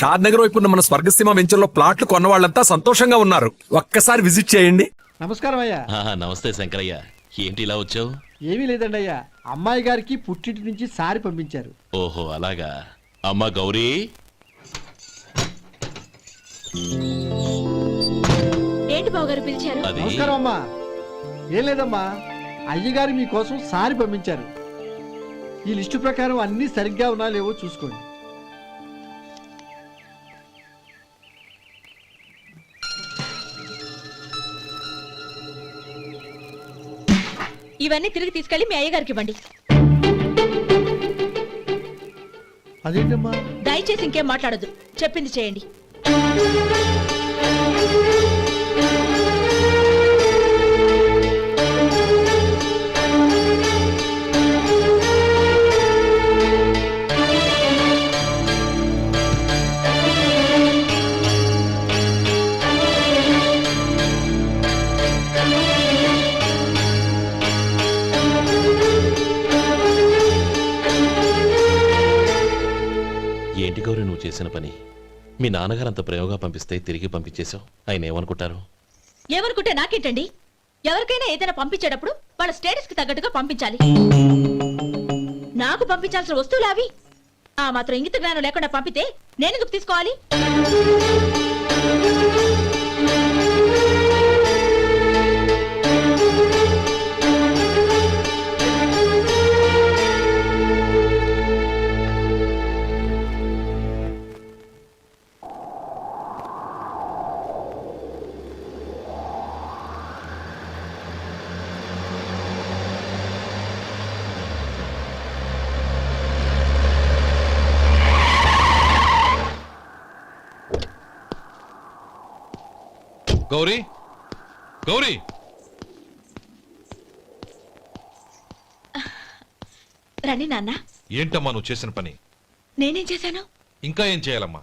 షాద్ నగర్ వైపు ఉన్న మన స్వర్గసీమ వెంచర్లో ప్లాట్లు కొన్న వాళ్ళంతా సంతోషంగా ఉన్నారు. ఒక్కసారి విజిట్ చేయండి. నమస్కారం అయ్యా. నమస్తే శంకరయ్య, ఏంటి ఇలా వచ్చావు? ఏమీ లేదండి అయ్యా, అమ్మాయి గారికి పుట్టింటి నుంచి సారి పంపించారు. ఓహో అలాగా. అమ్మా గౌరీ, ఏంటి బావగారు పిలిచారు? అది నమస్కారం అమ్మా. ఏం లేదమ్మా, అయ్యగారు మీకోసం సారి పంపించారు. ఈ లిస్టు ప్రకారం అన్ని సరిగ్గా ఉన్నా లేవో చూసుకోండి. ఇవన్నీ తిరిగి తీసుకెళ్లి మీ అయ్యగారికి ఇవ్వండి. అదేంటమ్మా? దయచేసి ఇంకేం మాట్లాడొద్దు, చెప్పింది చేయండి. ఏంటి గౌరీ నువ్వు చేసిన పని? మీ నాన్నగారు అంత ప్రేమగా పంపిస్తే తిరిగి పంపించేశావు. ఆయన ఏమనుకుంటారు? ఏమనుకుంటే నాకేంటండి? ఎవరికైనా ఏదైనా పంపించేటప్పుడు వాళ్ళ స్టేటస్ కి తగ్గట్టుగా పంపించాలి. నాకు పంపించాల్సిన వస్తువులు అవి. ఆ మాత్రం ఇంగిత జ్ఞానం లేకుండా పంపితే నేనెందుకు తీసుకోవాలి? గౌరీ, గౌరీ, రండి నాన్న. ఏంటమ్మా నువ్వు చేసిన పని? నేనేం చేశాను? ఇంకా ఏం చేయాలమ్మా?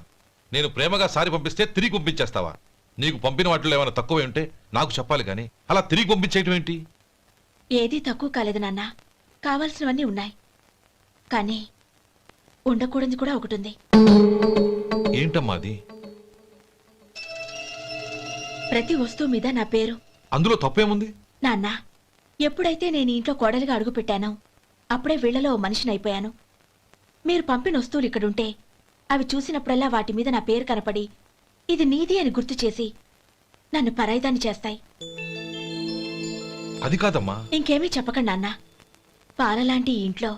నేను ప్రేమగా సారి పంపిస్తే తిరిగి పంపించేస్తావా? నీకు పంపిన వాటిలో ఏమైనా తక్కువ ఉంటే నాకు చెప్పాలి కానీ అలా తిరిగి పంపించేయటం ఏంటి? ఏదీ తక్కువ కాలేదు నాన్న, కావాల్సినవన్నీ ఉన్నాయి. కానీ ఉండకూడదు కూడా ఒకటి ఉంది. ఏంటమ్మా అది? ప్రతి వస్తువు మీద నా పేరు. అందులో తప్పేముంది? నాన్న, ఎప్పుడైతే నేను ఇంట్లో కోడలిగా అడుగు పెట్టానో అప్పుడే వీళ్లలో ఓ మనిషిని అయిపోయాను. మీరు పంపిన వస్తువులు ఇక్కడుంటే అవి చూసినప్పుడల్లా వాటి మీద నా పేరు కనపడి ఇది నీది అని గుర్తు చేసి నన్ను పరాయిదాన్ని చేస్తాయి. అది కాదమ్మా. ఇంకేమీ చెప్పకండి నాన్న. పాలలాంటి ఈ ఇంట్లో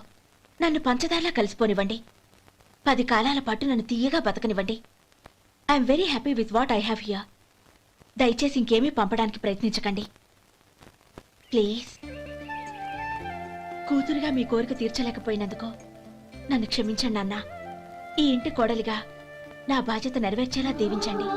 నన్ను పంచదారలా కలిసిపోనివ్వండి. 10 కాలాల పాటు నన్ను తీయగా బతకనివ్వండి. I'm very happy with what I have here. దయచేసి ఇంకేమీ పంపడానికి ప్రయత్నించకండి ప్లీజ్. కూతురుగా మీ కోరిక తీర్చలేకపోయినందుకు నన్ను క్షమించండి నాన్న. ఈ ఇంటి కోడలిగా నా బాధ్యత నెరవేర్చేలా దీవించండి.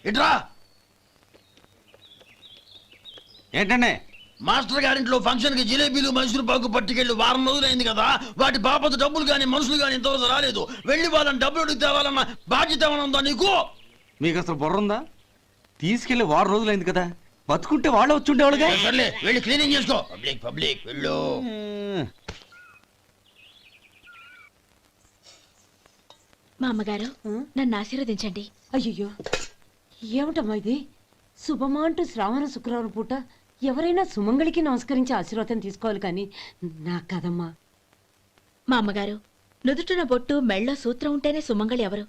ఇట్రా. ఏంటండి? మాస్టర్ గారింట్లో ఫంక్షన్ కి జిలేబీలు మైసూరు పాకు పట్టుకెళ్ళి వారం రోజులైంది కదా, వాటి బాపత డబ్బులు గాని మనుషులు గాని ఇంతవరకు రాలేదు. వెళ్ళి వాళ్ళని డబ్బులు అడిగి తేవాలన్న బాధ్యత ఏమైనా ఉందా నీకు? మీకు అసలు బుర్ర ఉందా? తీసుకెళ్లి వారం రోజులైంది కదా, బతుకుంటే వాళ్ళు వచ్చి ఉండేవాళ్ళుగా. సర్లే వెళ్ళి క్లీనింగ్ చేసుకో. పబ్లిక్ పబ్లిక్ వెళ్ళు. మా అమ్మగారు నన్ను ఆశీర్వదించండి. అయ్యో ఏమిటమ్మా ఇది? శుభమా అంటూ శ్రావణ శుక్రవారం పూట ఎవరైనా సుమంగళికి నమస్కరించి ఆశీర్వాదం తీసుకోవాలి కానీ నా కదమ్మా. మా అమ్మగారు నుదుటిన బొట్టు మెళ్ళో సూత్రం ఉంటేనే సుమంగళి ఎవరు?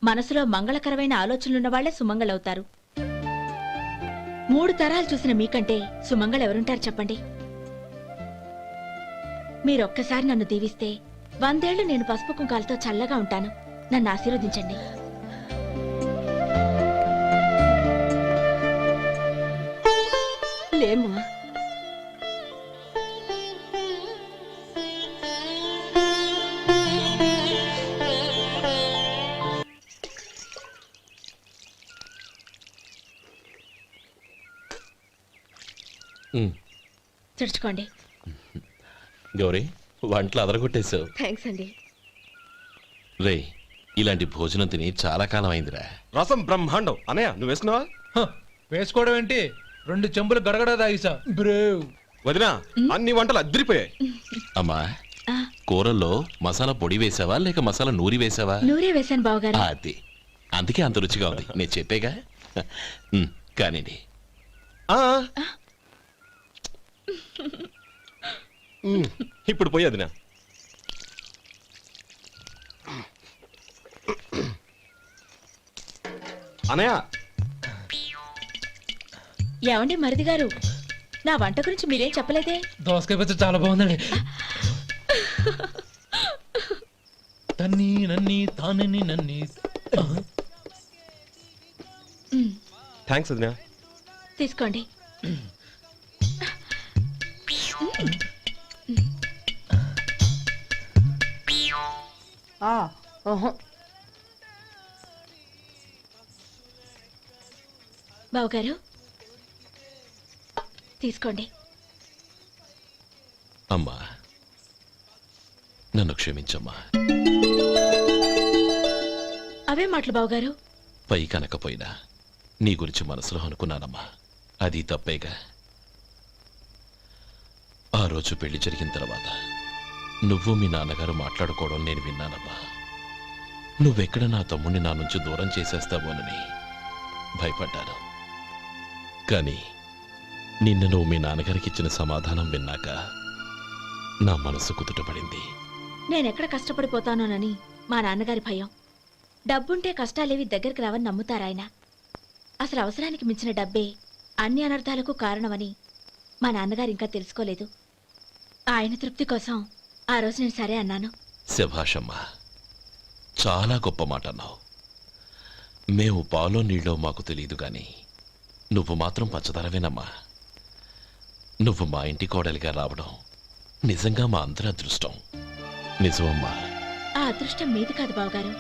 మనసులో మంగళకరమైన ఆలోచనలున్న వాళ్లే సుమంగళవుతారు. 3 తరాలు చూసిన మీకంటే సుమంగళ ఎవరుంటారు చెప్పండి? మీరొక్కసారి నన్ను దీవిస్తే 100 ఏళ్లు నేను పసుపు కుంకాలతో చల్లగా ఉంటాను. నన్ను ఆశీర్వదించండి. లేమ్మా. ఉమ్. తుడుచుకోండి. గౌరీ వంటలు అదరగొట్టేశావు. థ్యాంక్స్ అండి. రే ఇలాంటి భోజనం తిని చాలా కాలం అయిందిరా. రసం బ్రహ్మాండం అనయ్య నువ్వు వేసుకున్నావా? వేసుకోవడం ఏంటి, 2 చెంబులు గడగడ తాగిసా బ్రేవ్. వదినా అన్ని వంటలు అద్దరిపోయాయి. అమ్మా ఆ, కూరల్లో మసాలా పొడి వేసావా లేక మసాలా నూరి వేసావా? నూరే వేశాను బావగారు. అది అందుకే అంత రుచిగా ఉంది. నేను చెప్పేగా. కానివ్వండి. ఆ. ఇప్పుడు పోయి వదినా. అనయ్య ఏమండి మరిది గారు, నా వంట గురించి మీరేం చెప్పలేదే? దోసకాయ పచ్చడి చాలా బాగుందండి. తన్ని నన్ని తానని నన్ని. థ్యాంక్స్ వదినా. తీసుకోండి. బావగారు తీసుకోండి. అమ్మా నన్ను క్షమించమ్మా. అవే మాటలు బావగారు. పై కనకపోయినా నీ గురించి మనసులో అనుకున్నానమ్మా. అది తప్పేగా. ఆ రోజు పెళ్లి జరిగిన తర్వాత నువ్వు మీ నాన్నగారు మాట్లాడుకోవడం నేను విన్నానమ్మా. నువ్వెక్కడ నా తమ్ముడిని నా నుంచి దూరం చేసేస్తావోనని భయపడ్డాను. కానీ నిన్న నువ్వు మీ నాన్నగారికి ఇచ్చిన సమాధానం విన్నాక నా మనసు కుదుటపడింది. నేనెక్కడ కష్టపడిపోతానోనని మా నాన్నగారి భయం. డబ్బుంటే కష్టాలేవి దగ్గరికి రావని నమ్ముతారాయన. అసలు అవసరానికి మించిన డబ్బే అన్ని అనర్థాలకు కారణమని మా నాన్నగారు ఇంకా తెలుసుకోలేదు. ఆయన తృప్తి కోసం ఆ రోజు నేను సరే అన్నాను. శభాషమ్మా, చాలా గొప్ప మాట అన్నావు. మేము పాలో నీళ్ళో మాకు తెలియదు గాని నువ్వు మాత్రం పచ్చదరవేనమ్మా. నువ్వు మా ఇంటి కోడలిగా రావడం నిజంగా మా అందరి అదృష్టం. నిజమమ్మా. ఆ అదృష్టం మీది కాదు బావగారు,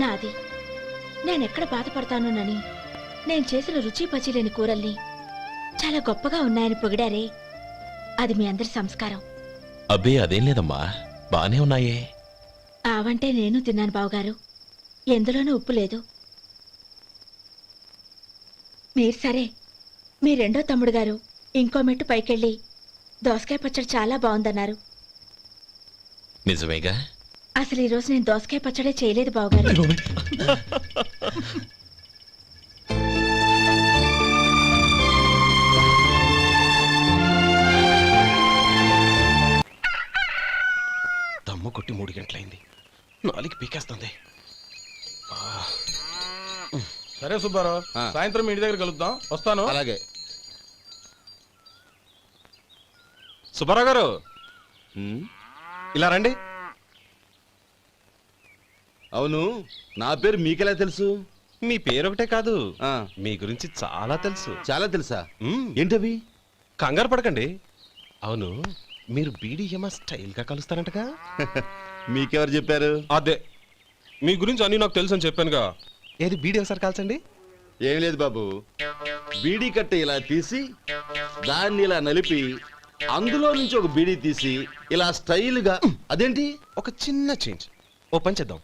నాది. నేనెక్కడ బాధపడతానోనని నేను చేసిన రుచి పచిలేని కూరల్ని చాలా గొప్పగా ఉన్నాయని పొగిడారే, అది మీ అందరి సంస్కారం. అబ్బే అదేం లేదమ్మా, బానే ఉన్నాయే. ఆవంటే నేను తిన్నాను బావగారు, ఎందులోనూ ఉప్పు లేదు. మీరు సరే, మీ రెండో తమ్ముడు గారు ఇంకో మెట్టు పైకెళ్ళి దోసకాయ పచ్చడి చాలా బాగుందన్నారు. నిజమేగా? అసలు ఈరోజు నేను దోసకాయ పచ్చడే చేయలేదు బావగారు. దమ్ము కొట్టి 3 గంటలైంది. 4కి పీకేస్తుంది. సరే సుబ్బారావు, సాయంత్రం మీ ఇంటి దగ్గర కలుద్దాం. వస్తాను. అలాగే. సుబ్బారావు గారు ఇలా రండి. అవును, నా పేరు మీకెలా తెలుసు? మీ పేరు ఒకటే కాదు, మీ గురించి చాలా తెలుసు. చాలా తెలుసా? ఏంటవి? కంగారు పడకండి. అవును, మీరు బీడీఎం స్టైల్ గా కలుస్తారంటగా? మీకెవరు చెప్పారు? అదే, మీ గురించి అన్ని నాకు తెలుసు అని చెప్పానుగా. ఏది బీడీ ఒకసారి కాల్చండి. ఏం లేదు బాబు, బీడీ కట్ట ఇలా తీసి దాన్ని ఇలా నలిపి అందులో నుంచి ఒక బీడీ తీసి ఇలా స్టైల్గా. అదేంటి? ఒక చిన్న చేంజ్. ఓ పని చేద్దాం,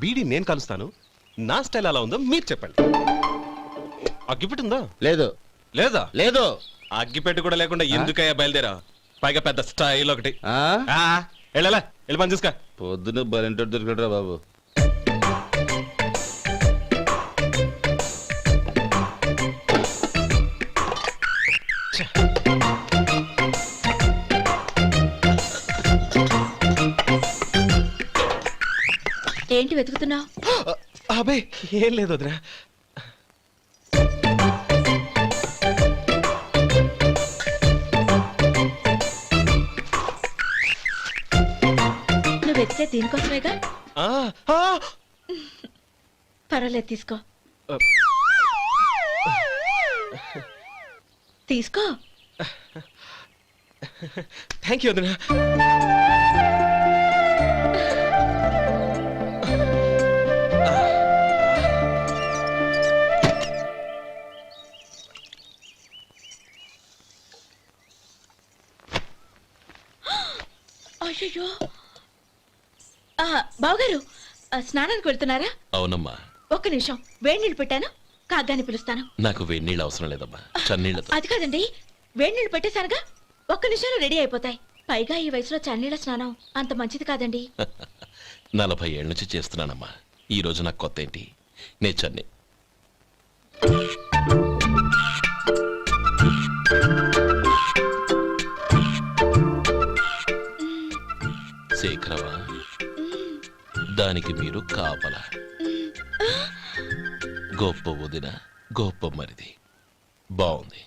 బీడీ నేను కలుస్తాను, నా స్టైల్ అలా ఉందో మీరు చెప్పండి. అగ్గిపెట్టి ఉందా? లేదు. లేదా? లేదు. అగ్గిపెట్టి కూడా లేకుండా ఎందుకయ్యా బయలుదేరా? పైగా పెద్ద స్టైల్ ఒకటి. వెళ్ళాలా, వెళ్ళి పని చూసుకో. పొద్దున బలింటో దొరికడరా బాబు. ఏంటి వెతుకుతున్నావు? అబే ఏం లేదు వదినా. నువ్వు వెతికే దీనికోసమేగా. పర్వాలేదు, తీసుకో. తీసుకో. థ్యాంక్ యూ వదినా. అయ్యో బావగారు స్నానానికి వెళ్తున్నారా? అవునమ్మా. ఒక్క నిమిషం, వేడి నీళ్ళు పెట్టాను, కాగ్గాని పిలుస్తాను. నాకు వేడి నీళ్ళు అవసరం లేదమ్మా, చన్నీళ్ళతో. అది కాదండి, వేడి నీళ్ళు పెట్టేశానుగా, ఒక్క నిమిషంలో రెడీ అయిపోతాయి. పైగా ఈ వయసులో చన్నీళ్ళ స్నానం అంత మంచిది కాదండి. 40 ఏళ్ళ నుంచి చేస్తున్నానమ్మా. ఈ రోజు నాకు కొత్త ఏంటి? నే చన్ని. శేఖరవా, దానికి మీరు కాపలా. గొప్ప వదిన, గొప్ప మరిది. బాగుంది.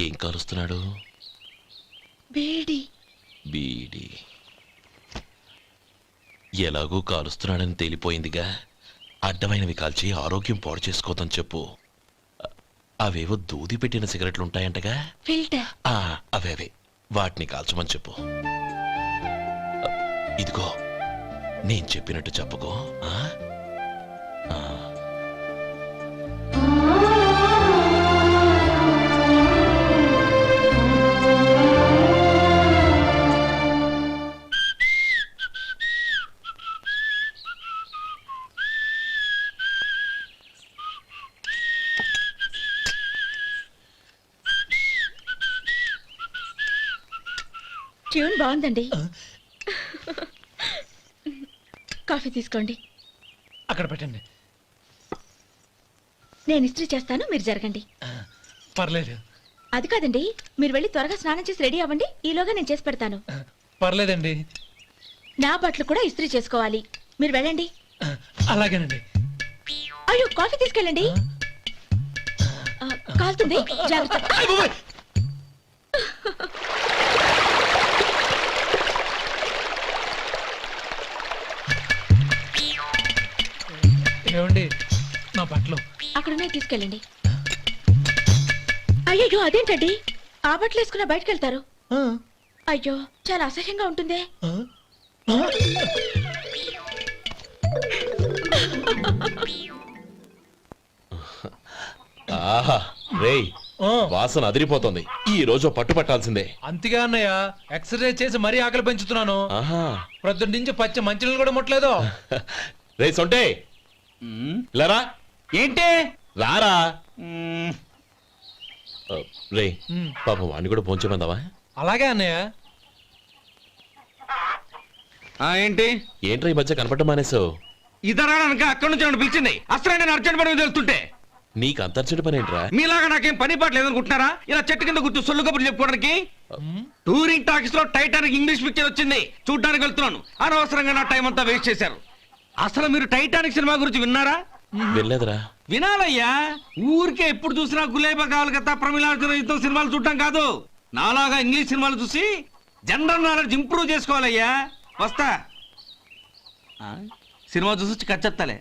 ఏం కాలుస్తున్నాడు? వేడి. బీడి. ఎలాగూ కాలుస్తున్నాడని తేలిపోయిందిగా, అడ్డమైనవి కాల్చి ఆరోగ్యం పాడు చేసుకోదని చెప్పు. అవేవో దూది పెట్టిన సిగరెట్లు ఉంటాయంటగా, ఫిల్టర్. అవే వాటిని కాల్చమని చెప్పు. ఇదిగో, నేను చెప్పినట్టు చెప్పుకో. ట్యూన్ బాగుందండి. కాఫీ తీసుకోండి. అక్కడ పెట్టండి. నేను ఇస్త్రీ చేస్తాను, మీరు జరగండి. పర్లేదు. అది కాదండి, మీరు వెళ్ళి త్వరగా స్నానం చేసి రెడీ అవ్వండి, ఈలోగా నేను చేసి పెడతాను. పర్లేదండి. నా బట్టలు కూడా ఇస్త్రీ చేసుకోవాలి, మీరు వెళ్ళండి. అలాగేనండి. అయ్యో, కాఫీ తీసుకెళ్ళండి. కాలుతుంది, జాగ్రత్త. ఏమండి, నా బట్టలు అక్కడున్నాయి, తీసుకెళ్ళండి. అయ్యో, అదేంటండి, ఆ బట్టలు వేసుకున్న బయటకు వెళ్తారు? అయ్యో, చాలా అసహ్యంగా ఉంటుందే. ఆహా రేయ్, వాసన అదిరిపోతుంది. ఈ రోజు పట్టు పట్టాల్సిందే. అంతగా అన్నయ్య, ఎక్సర్సైజ్ చేసి మరీ ఆకలి పెంచుతున్నాను. ఆహా, ప్రొద్దున నుంచి పచ్చ మంచినీళ్ళు కూడా ముట్టలేదు. రే సొంటే, లరా. ఏంటి? రారా. రే, పాపం వాడిని కూడా పోంచమందావా? అలాగే అన్నయ్య. ఏంటి? ఏంట్రా ఈ మధ్య కనపడటం మానేసావు? ఇతరా అక్కడి నుంచి నన్ను పిలిచింది. అసలు నేను అర్జెంట్ పని తెలుస్తుంటే నీకు అంతర్చడి పని ఏంట్రా? మీలాగా నాకేం పని పాట లేదనుకుంటున్నారా? ఇలా చెట్టు కింద కూర్చో సొల్లు కబుర్లు చెప్పుకోవడానికి. టూరింగ్ టాకీస్ లో టైటానిక్ ఇంగ్లీష్ పిక్చర్ వచ్చింది, చూడడానికి వెళ్తున్నాను. అనవసరంగా నా టైం అంతా వేస్ట్ చేశారు. అసలు మీరు టైటానిక్ సినిమా గురించి విన్నారా? వెళ్ళలేదురా. వినాలయ్యా. ఊరికే ఎప్పుడు చూసినా గులేబా కావాలి కదా, ప్రమిళాతో సినిమాలు చూడటం కాదు. నాలాగా ఇంగ్లీష్ సినిమాలు చూసి జనరల్ నాలెడ్జ్ ఇంప్రూవ్ చేసుకోవాలయ్యా. వస్తా. సినిమా చూసి కచ్చెత్తాలే.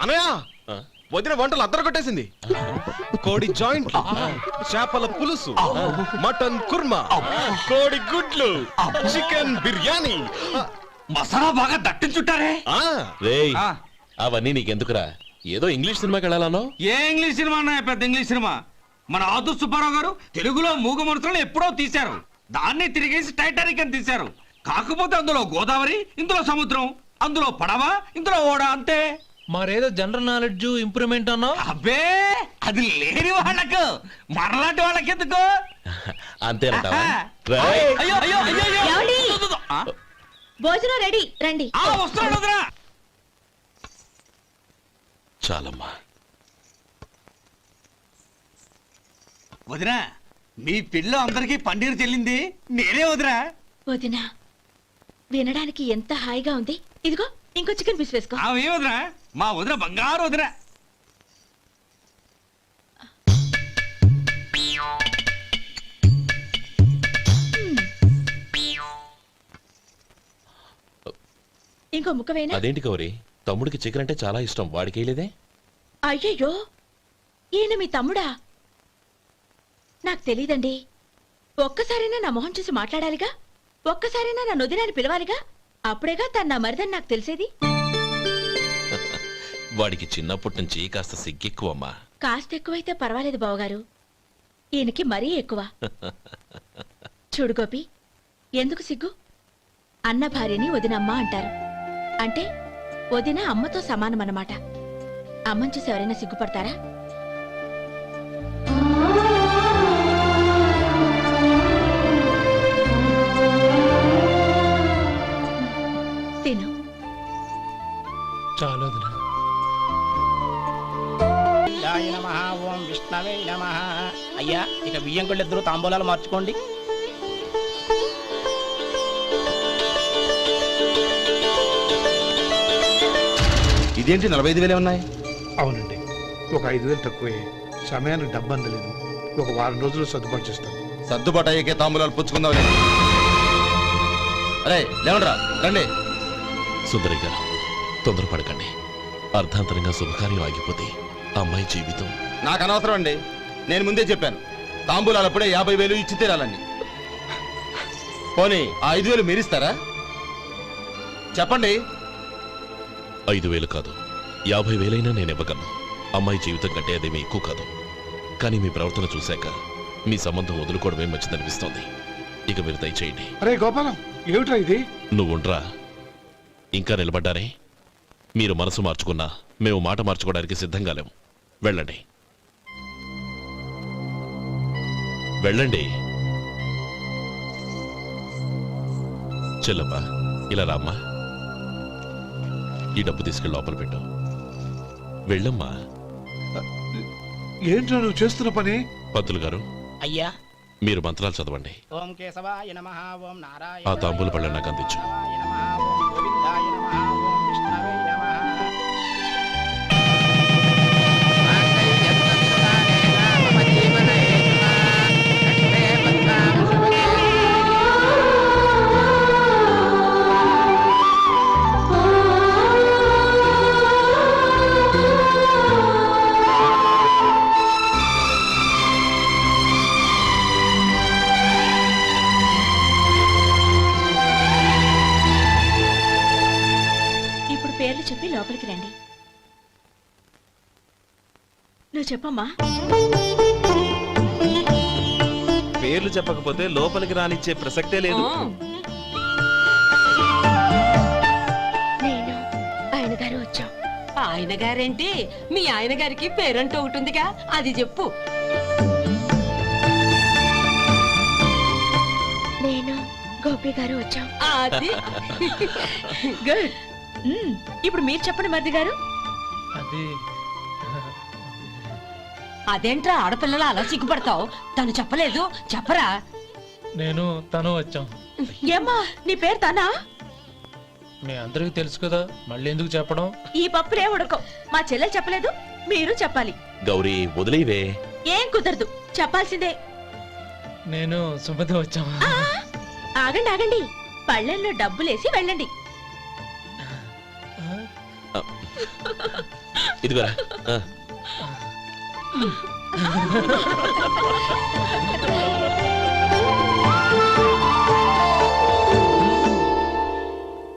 అనయ్య, వదిన వంటలు అద్దరు కొట్టేసింది. కోడి జాయింట్, చేపల పులుసు, మటన్ కుర్మా, కోడి గుడ్లు, చికెన్ బిర్యానీ, మసాలా బాగా దట్టించుంటారే. రేయ్, అవన్నీ నీకెందుకురా? ఏదో ఇంగ్లీష్ సినిమాకి వెళ్ళాలనో. ఏ ఇంగ్లీష్ సినిమా అన్నా? పెద్ద ఇంగ్లీష్ సినిమా. మన ఆదు సుబ్బారావు గారు తెలుగులో మూగ మనుషులను ఎప్పుడో తీశారు. దాన్ని తిరిగేసి టైటానిక్ అని తీశారు. కాకపోతే అందులో గోదావరి, ఇందులో సముద్రం, అందులో పడవ, ఇందులో ఓడ, అంతే. మరేదో జనరల్ నాలెడ్జ్ ఇంప్రూవ్మెంట్ అన్నావు. అబ్బే, అది లేని వాళ్ళకు, మనలాంటి వాళ్ళకి ఎందుకు? అంతేనంటావా? అయ్యో అయ్యో అయ్యో ఏమండి? భోజనం రెడీ, రండి. వస్తున్నాడు వదరా. చాలమ్మా. వదినా, మీ పిల్ల అందరికీ పన్నీరు చెల్లింది నేనే వదినా. వదినా, వినడానికి ఎంత హాయిగా ఉంది. ఇదిగో ఇంకో చికెన్ పీస్ వేసుకో. ఏ వదినా, మా వదిన బంగారు వదినా. ఇంకో ముక్క వేయనా? అదేంటి కౌరి, తమ్ముడికి చికెన్ అంటే చాలా ఇష్టం, వాడికి వేయలేదే? అయ్యయ్యో, ఈయన మీ తమ్ముడా? నాకు తెలీదండి. ఒక్కసారైనా నా మొహం చూసి మాట్లాడాలిగా, ఒక్కసారైనా నా నొదినాన్ని పిలవాలిగా, అప్పుడేగా తన నా మరిదని నాకు తెలిసేది. వాడికి చిన్నప్పటి నుంచి కాస్త సిగ్గెక్కువమ్మా. కాస్త ఎక్కువైతే పర్వాలేదు బావగారు. ఈయనకి మరీ ఎక్కువ. చూడు గోపి, ఎందుకు సిగ్గు? అన్న భార్యని వదినమ్మ అంటారు. అంటే వదిన అమ్మతో సమానమన్నమాట. అమ్మని చూసి ఎవరైనా సిగ్గుపడతారా? తిను. చాలా వదినా. ఓం విష్ణవే నమః. అయ్యా ఇక బియ్యం కొళ్ళిద్దరూ తాంబూలాలు మార్చుకోండి. ఇదేంటి 45,000 ఉన్నాయి? అవునండి, ఒక 5,000 తక్కువే. సమయానికి డబ్బు అందలేదు. ఒక వారం రోజులు సర్దుబాటు చేస్తాం. సర్దుబాటు అయ్యకే తాంబూలాలు పుచ్చుకుందాం. అరే లేవండ్రా, రండి. సుందరి గారు, తొందరపడకండి. అర్ధాంతరంగా శుభకార్యం ఆగిపోతే అమ్మాయి జీవితం. నాకు అనవసరం అండి. నేను ముందే చెప్పాను, తాంబూలాలు అప్పుడే 50,000 ఇచ్చి తీరాలండి. పోనీ ఆ 5,000 మీరిస్తారా? చెప్పండి. 5,000 కాదు, 50,000 నేను ఇవ్వగలను. అమ్మాయి జీవితం కంటే అదేమీ ఎక్కువ కాదు. కానీ మీ ప్రవర్తన చూశాక మీ సంబంధం వదులుకోవడమే మంచిదనిపిస్తోంది. ఇక మీరు దయచేయండి. అరే గోపాలం, ఏమిట్రా ఇది? నువ్వుండ్రా. ఇంకా నిలబడ్డారే? మీరు మనసు మార్చుకున్నా మేము మాట మార్చుకోవడానికి సిద్ధంగా లేము. వెళ్ళండి, వెళ్ళండి. చెల్లప్ప, ఇలా రామ్మా. ఈ డబ్బు తీసుకెళ్ళి లోపల పెట్టు. వెళ్ళమ్మా. ఏంట్రా నువ్వు చేస్తున్న పని? పంతులు గారు, అయ్యా మీరు మంత్రాలు చదవండి. ఓం కేశవాయ నమః. ఓం నారాయణ. ఆ తాంబూల పళ్ళ నాకు అందించు. మాధవాయ నమః. ఓం గోవిందాయ నమః. ఓం విష్ణవే నమః. ఇప్పుడు పేర్లు చెప్పి లోపలికి రండి. నువ్వు చెప్పమ్మా. పేర్లు చెప్పకపోతే లోపలికి రానిచ్చే ప్రసక్తే లేదు. నేను ఆయన గారు వచ్చాం. ఆయన గారేంటి? మీ ఆయన గారికి పేరంటూ ఒకటి ఉందిగా, అది చెప్పు. నేను గోపి గారు వచ్చాం. అది గుడ్. ఇప్పుడు మీరు చెప్పండి మరిది గారు. అది అదేంట్రా ఆడపిల్లలు అలా సిగ్గుపడతావు? తను చెప్పలేదు, చెప్పరా? నేను తను వచ్చాం. ఏమ్మా నీ పేరు తానా? మీ అందరికి తెలుసు కదా, మళ్ళీ ఎందుకు చెప్పడం? ఈ పప్పులే ఉడకం. మా చెల్లెలు చెప్పలేదు, మీరు చెప్పాలి. గౌరీ, వదిలేవే. ఏం కుదరదు, చెప్పాల్సిందే. నేను సుమతి వచ్చాం. ఆ, ఆగండి ఆగండి, పళ్ళెల్లో డబ్బులేసి వెళ్ళండి. ఇదిగోరా.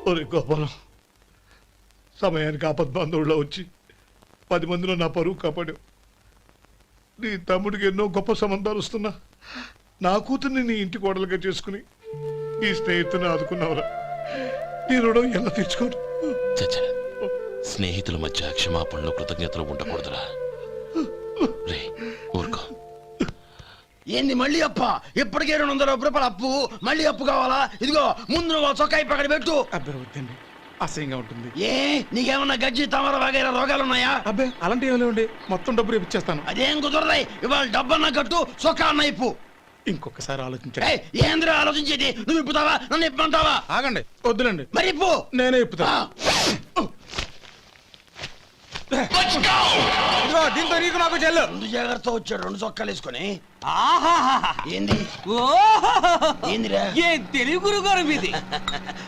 ఒరే గోపాలం, సమయానికి ఆపద్బాంధవుల్లో వచ్చి 10 మందిలో నా పరువు కాపాడావు. నీ తమ్ముడికి ఎన్నో గొప్ప సంబంధాలు వస్తున్నా నా కూతుర్ని నీ ఇంటి కోడలుగా చేసుకుని నీ స్నేహితుని ఆదుకున్నావురా. నీ రుణం ఎలా తీర్చుకోరు? చచ్చా, స్నేహితుల మధ్య క్షమాపణలు కృతజ్ఞతలు ఉండకూడదురా. రే ఊరుకో. ఏంది మళ్ళీ అప్ప? ఇప్పటికే 200 రూపాయల అప్పు, మళ్ళీ అప్పు కావాలా? ఇదిగో ముందు నువ్వు చొక్కా పక్కన పెట్టు. అబ్బే వద్దండి, అసహ్యంగా ఉంటుంది. ఏ నీకేమన్నా గజ్జి తమర వగైరా రోగాలున్నాయా? అబ్బే అలాంటి ఏమీ లేవండి, మొత్తం డబ్బు రేపు ఇచ్చేస్తాను. అదేం కుదరదాయి. ఇవాళ డబ్బన్నా కట్టు, చొక్కా అన్న ఇప్పు. ఇంకొకసారి ఆలోచించండి. ఏయ్, ఏందిరా ఆలోచించేది? నువ్వు ఇప్పుతావా, నన్ను ఇప్పమంటావా? ఆగండి, వద్దులండి, మరి ఇప్పు. నేనే ఇప్పుతా. దీంతో నీకు నాకు చెల్లు. ముందు జాగ్రత్త వచ్చాడు 2 చొక్కాలు వేసుకొని. ఆహాహాహా. ఏంది ఓహోహోహో. ఏందిరా? ఏ తెలుగు గురుగారు మీది?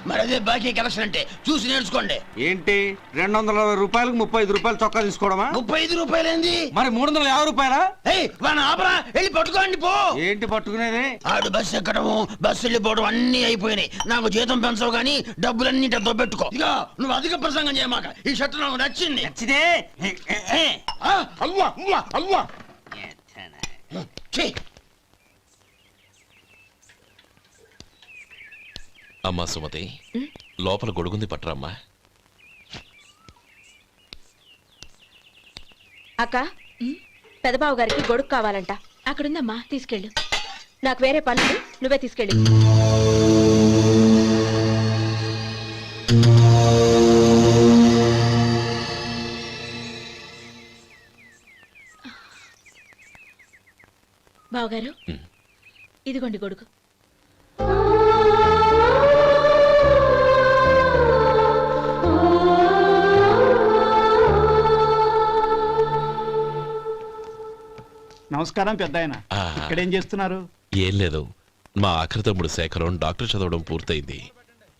మరి అదే బాకీ కలెక్షన్ అంటే చూసి నేర్చుకోండి. ఏంటి 220 రూపాయలకు 35 రూపాయలు చొక్కా తీసుకోవడమా? 35 రూపాయలు ఏంది? మరి 350 రూపాయలా? ఏయ్ వాడిని ఆపరా, వెళ్ళి పట్టుకోండి పో. ఏంటి పట్టుకునేది? ఆడు బస్సు ఎక్కడము, బస్సు వెళ్ళిపోవడం అన్ని అయిపోయినాయి. నాకు జీతం పెంచవు గానీ డబ్బులన్నీ దొబ్బెట్టుకో. ఇక నువ్వు అధిక ప్రసంగం చేయమాక. ఈ షర్ట్ నాకు నచ్చింది. నచ్చితే అవ్వా అవ్వా అవ్వా. ఛీ, అమ్మా సుమతి, లోపల గొడుగుంది పట్టరమ్మా. అక్క పెదబాబు గారికి గొడుగు కావాలంట. అక్కడుందమ్మా, తీసుకెళ్ళు. నాకు వేరే పనులు, నువ్వే తీసుకెళ్ళి. బావగారు, ఇదిగోండి గొడుగు. నమస్కారం పెద్ద ఆయన. ఆ. ఇక్కడేం చేస్తున్నారు? ఏం లేదు, మా ఆఖరి తమ్ముడు శేఖరం డాక్టర్ చదవడం పూర్తయింది.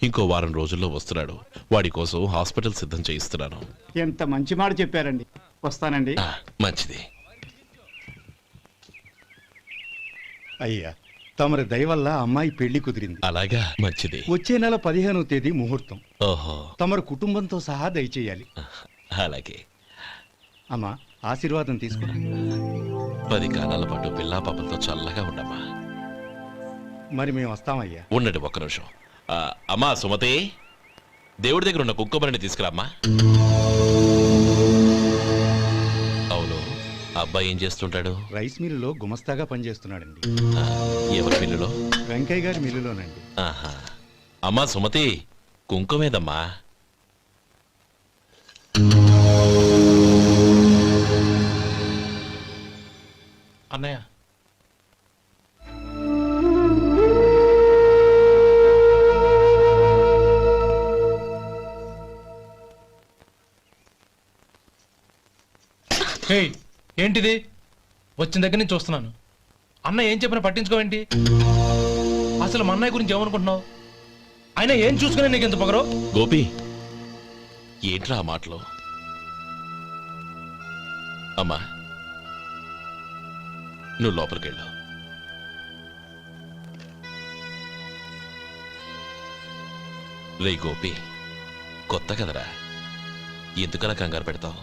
ఇంకో వారం రోజుల్లో వస్తున్నాడు. వాడి కోసం హాస్పిటల్ సిద్ధం చేయిస్తున్నాను. ఎంత మంచి మాట చెప్పారండి. వస్తానండి. మంచిది. అయ్యా, తమరి దయ వల్ల అమ్మాయి పెళ్లి కుదిరింది. అలాగా, మంచిది. వచ్చే నెల 15వ తేదీ ముహూర్తం. ఓహో, తమరు కుటుంబంతో సహా దయచేయాలి. అలాగే. అమ్మా, ఆశీర్వాదం తీసుకురా. 10 కాలాల పాటు పిల్లా పాపలతో చల్లగా ఉండమ్మా. మరి మేము వస్తామయ్యా. ఉండండి ఒక్క నిమిషం. అమ్మా సుమతి, దేవుడి దగ్గర ఉన్న కుక్కమరిని తీసుకురామ్మా. అవును, అబ్బాయి ఏం చేస్తుంటాడు? రైస్ మిల్లులో గుమస్తాగా పనిచేస్తున్నాడండి. ఎవరి మిల్లులో? వెంకయ్య గారి మిల్లులోనండి. ఆహా. అమ్మా సుమతి, కుంకుమేదమ్మా? అన్నయ్య, ఏంటిది? వచ్చిన దగ్గర నుంచి చూస్తున్నాను. అన్న ఏం చెప్పినా పట్టించుకోవేంటి? అసలు మా అన్నయ్య గురించి ఏమనుకుంటున్నావు? ఆయన ఏం చూసుకునే నీకు ఎంత పొగరు? గోపి, ఏంట్రా ఆ మాటలు? అమ్మా, నువ్వు లోపలికెళ్ళు. రే గోపి, కొత్త కదరా, ఎందుకలా కంగారు పెడతావు?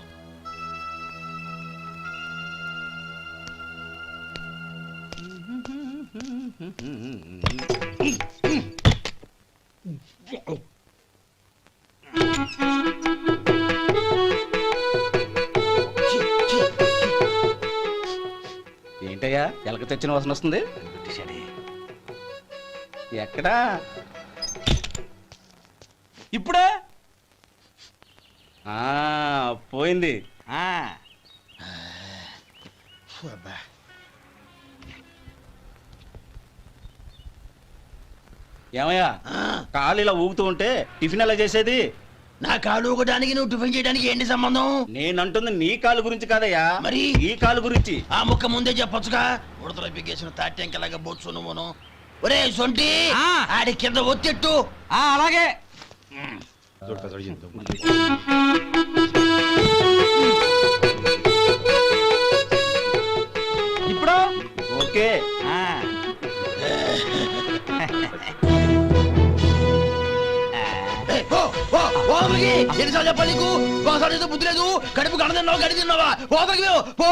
ఏంటయ్యా ఎలక తెచ్చిన వాసన వస్తుంది? ఎక్కడా? ఇప్పుడే పోయింది. ఏమయ్యా, కాళ్ళు ఇలా ఊగుతూ ఉంటే టిఫిన్ ఎలా చేసేది? నా కాలు ఊగడానికి నువ్వు టిఫిన్ చేయడానికి ఏంటి సంబంధం? నేనంటుంది నీ కాలు గురించి కాదయ్యా, మరి ఈ కాలు గురించి. ఆ ముక్క ముందే చెప్పొచ్చుగా. ఉడతలో పిగేసిన తాటెంకలాగా బొచ్చు నువ్వును. ఒరే సొంటి, ఆడి కింద ఒత్తిట్టు. అలాగే. ఇప్పుడు ఓకే. ఎన్నిసార్లు చెప్పాలి నీకు? ఒకసారి బుద్ధి లేదు. కడుపు గడ తిన్నావు, గడి తిన్నావా? ఓదరికి పో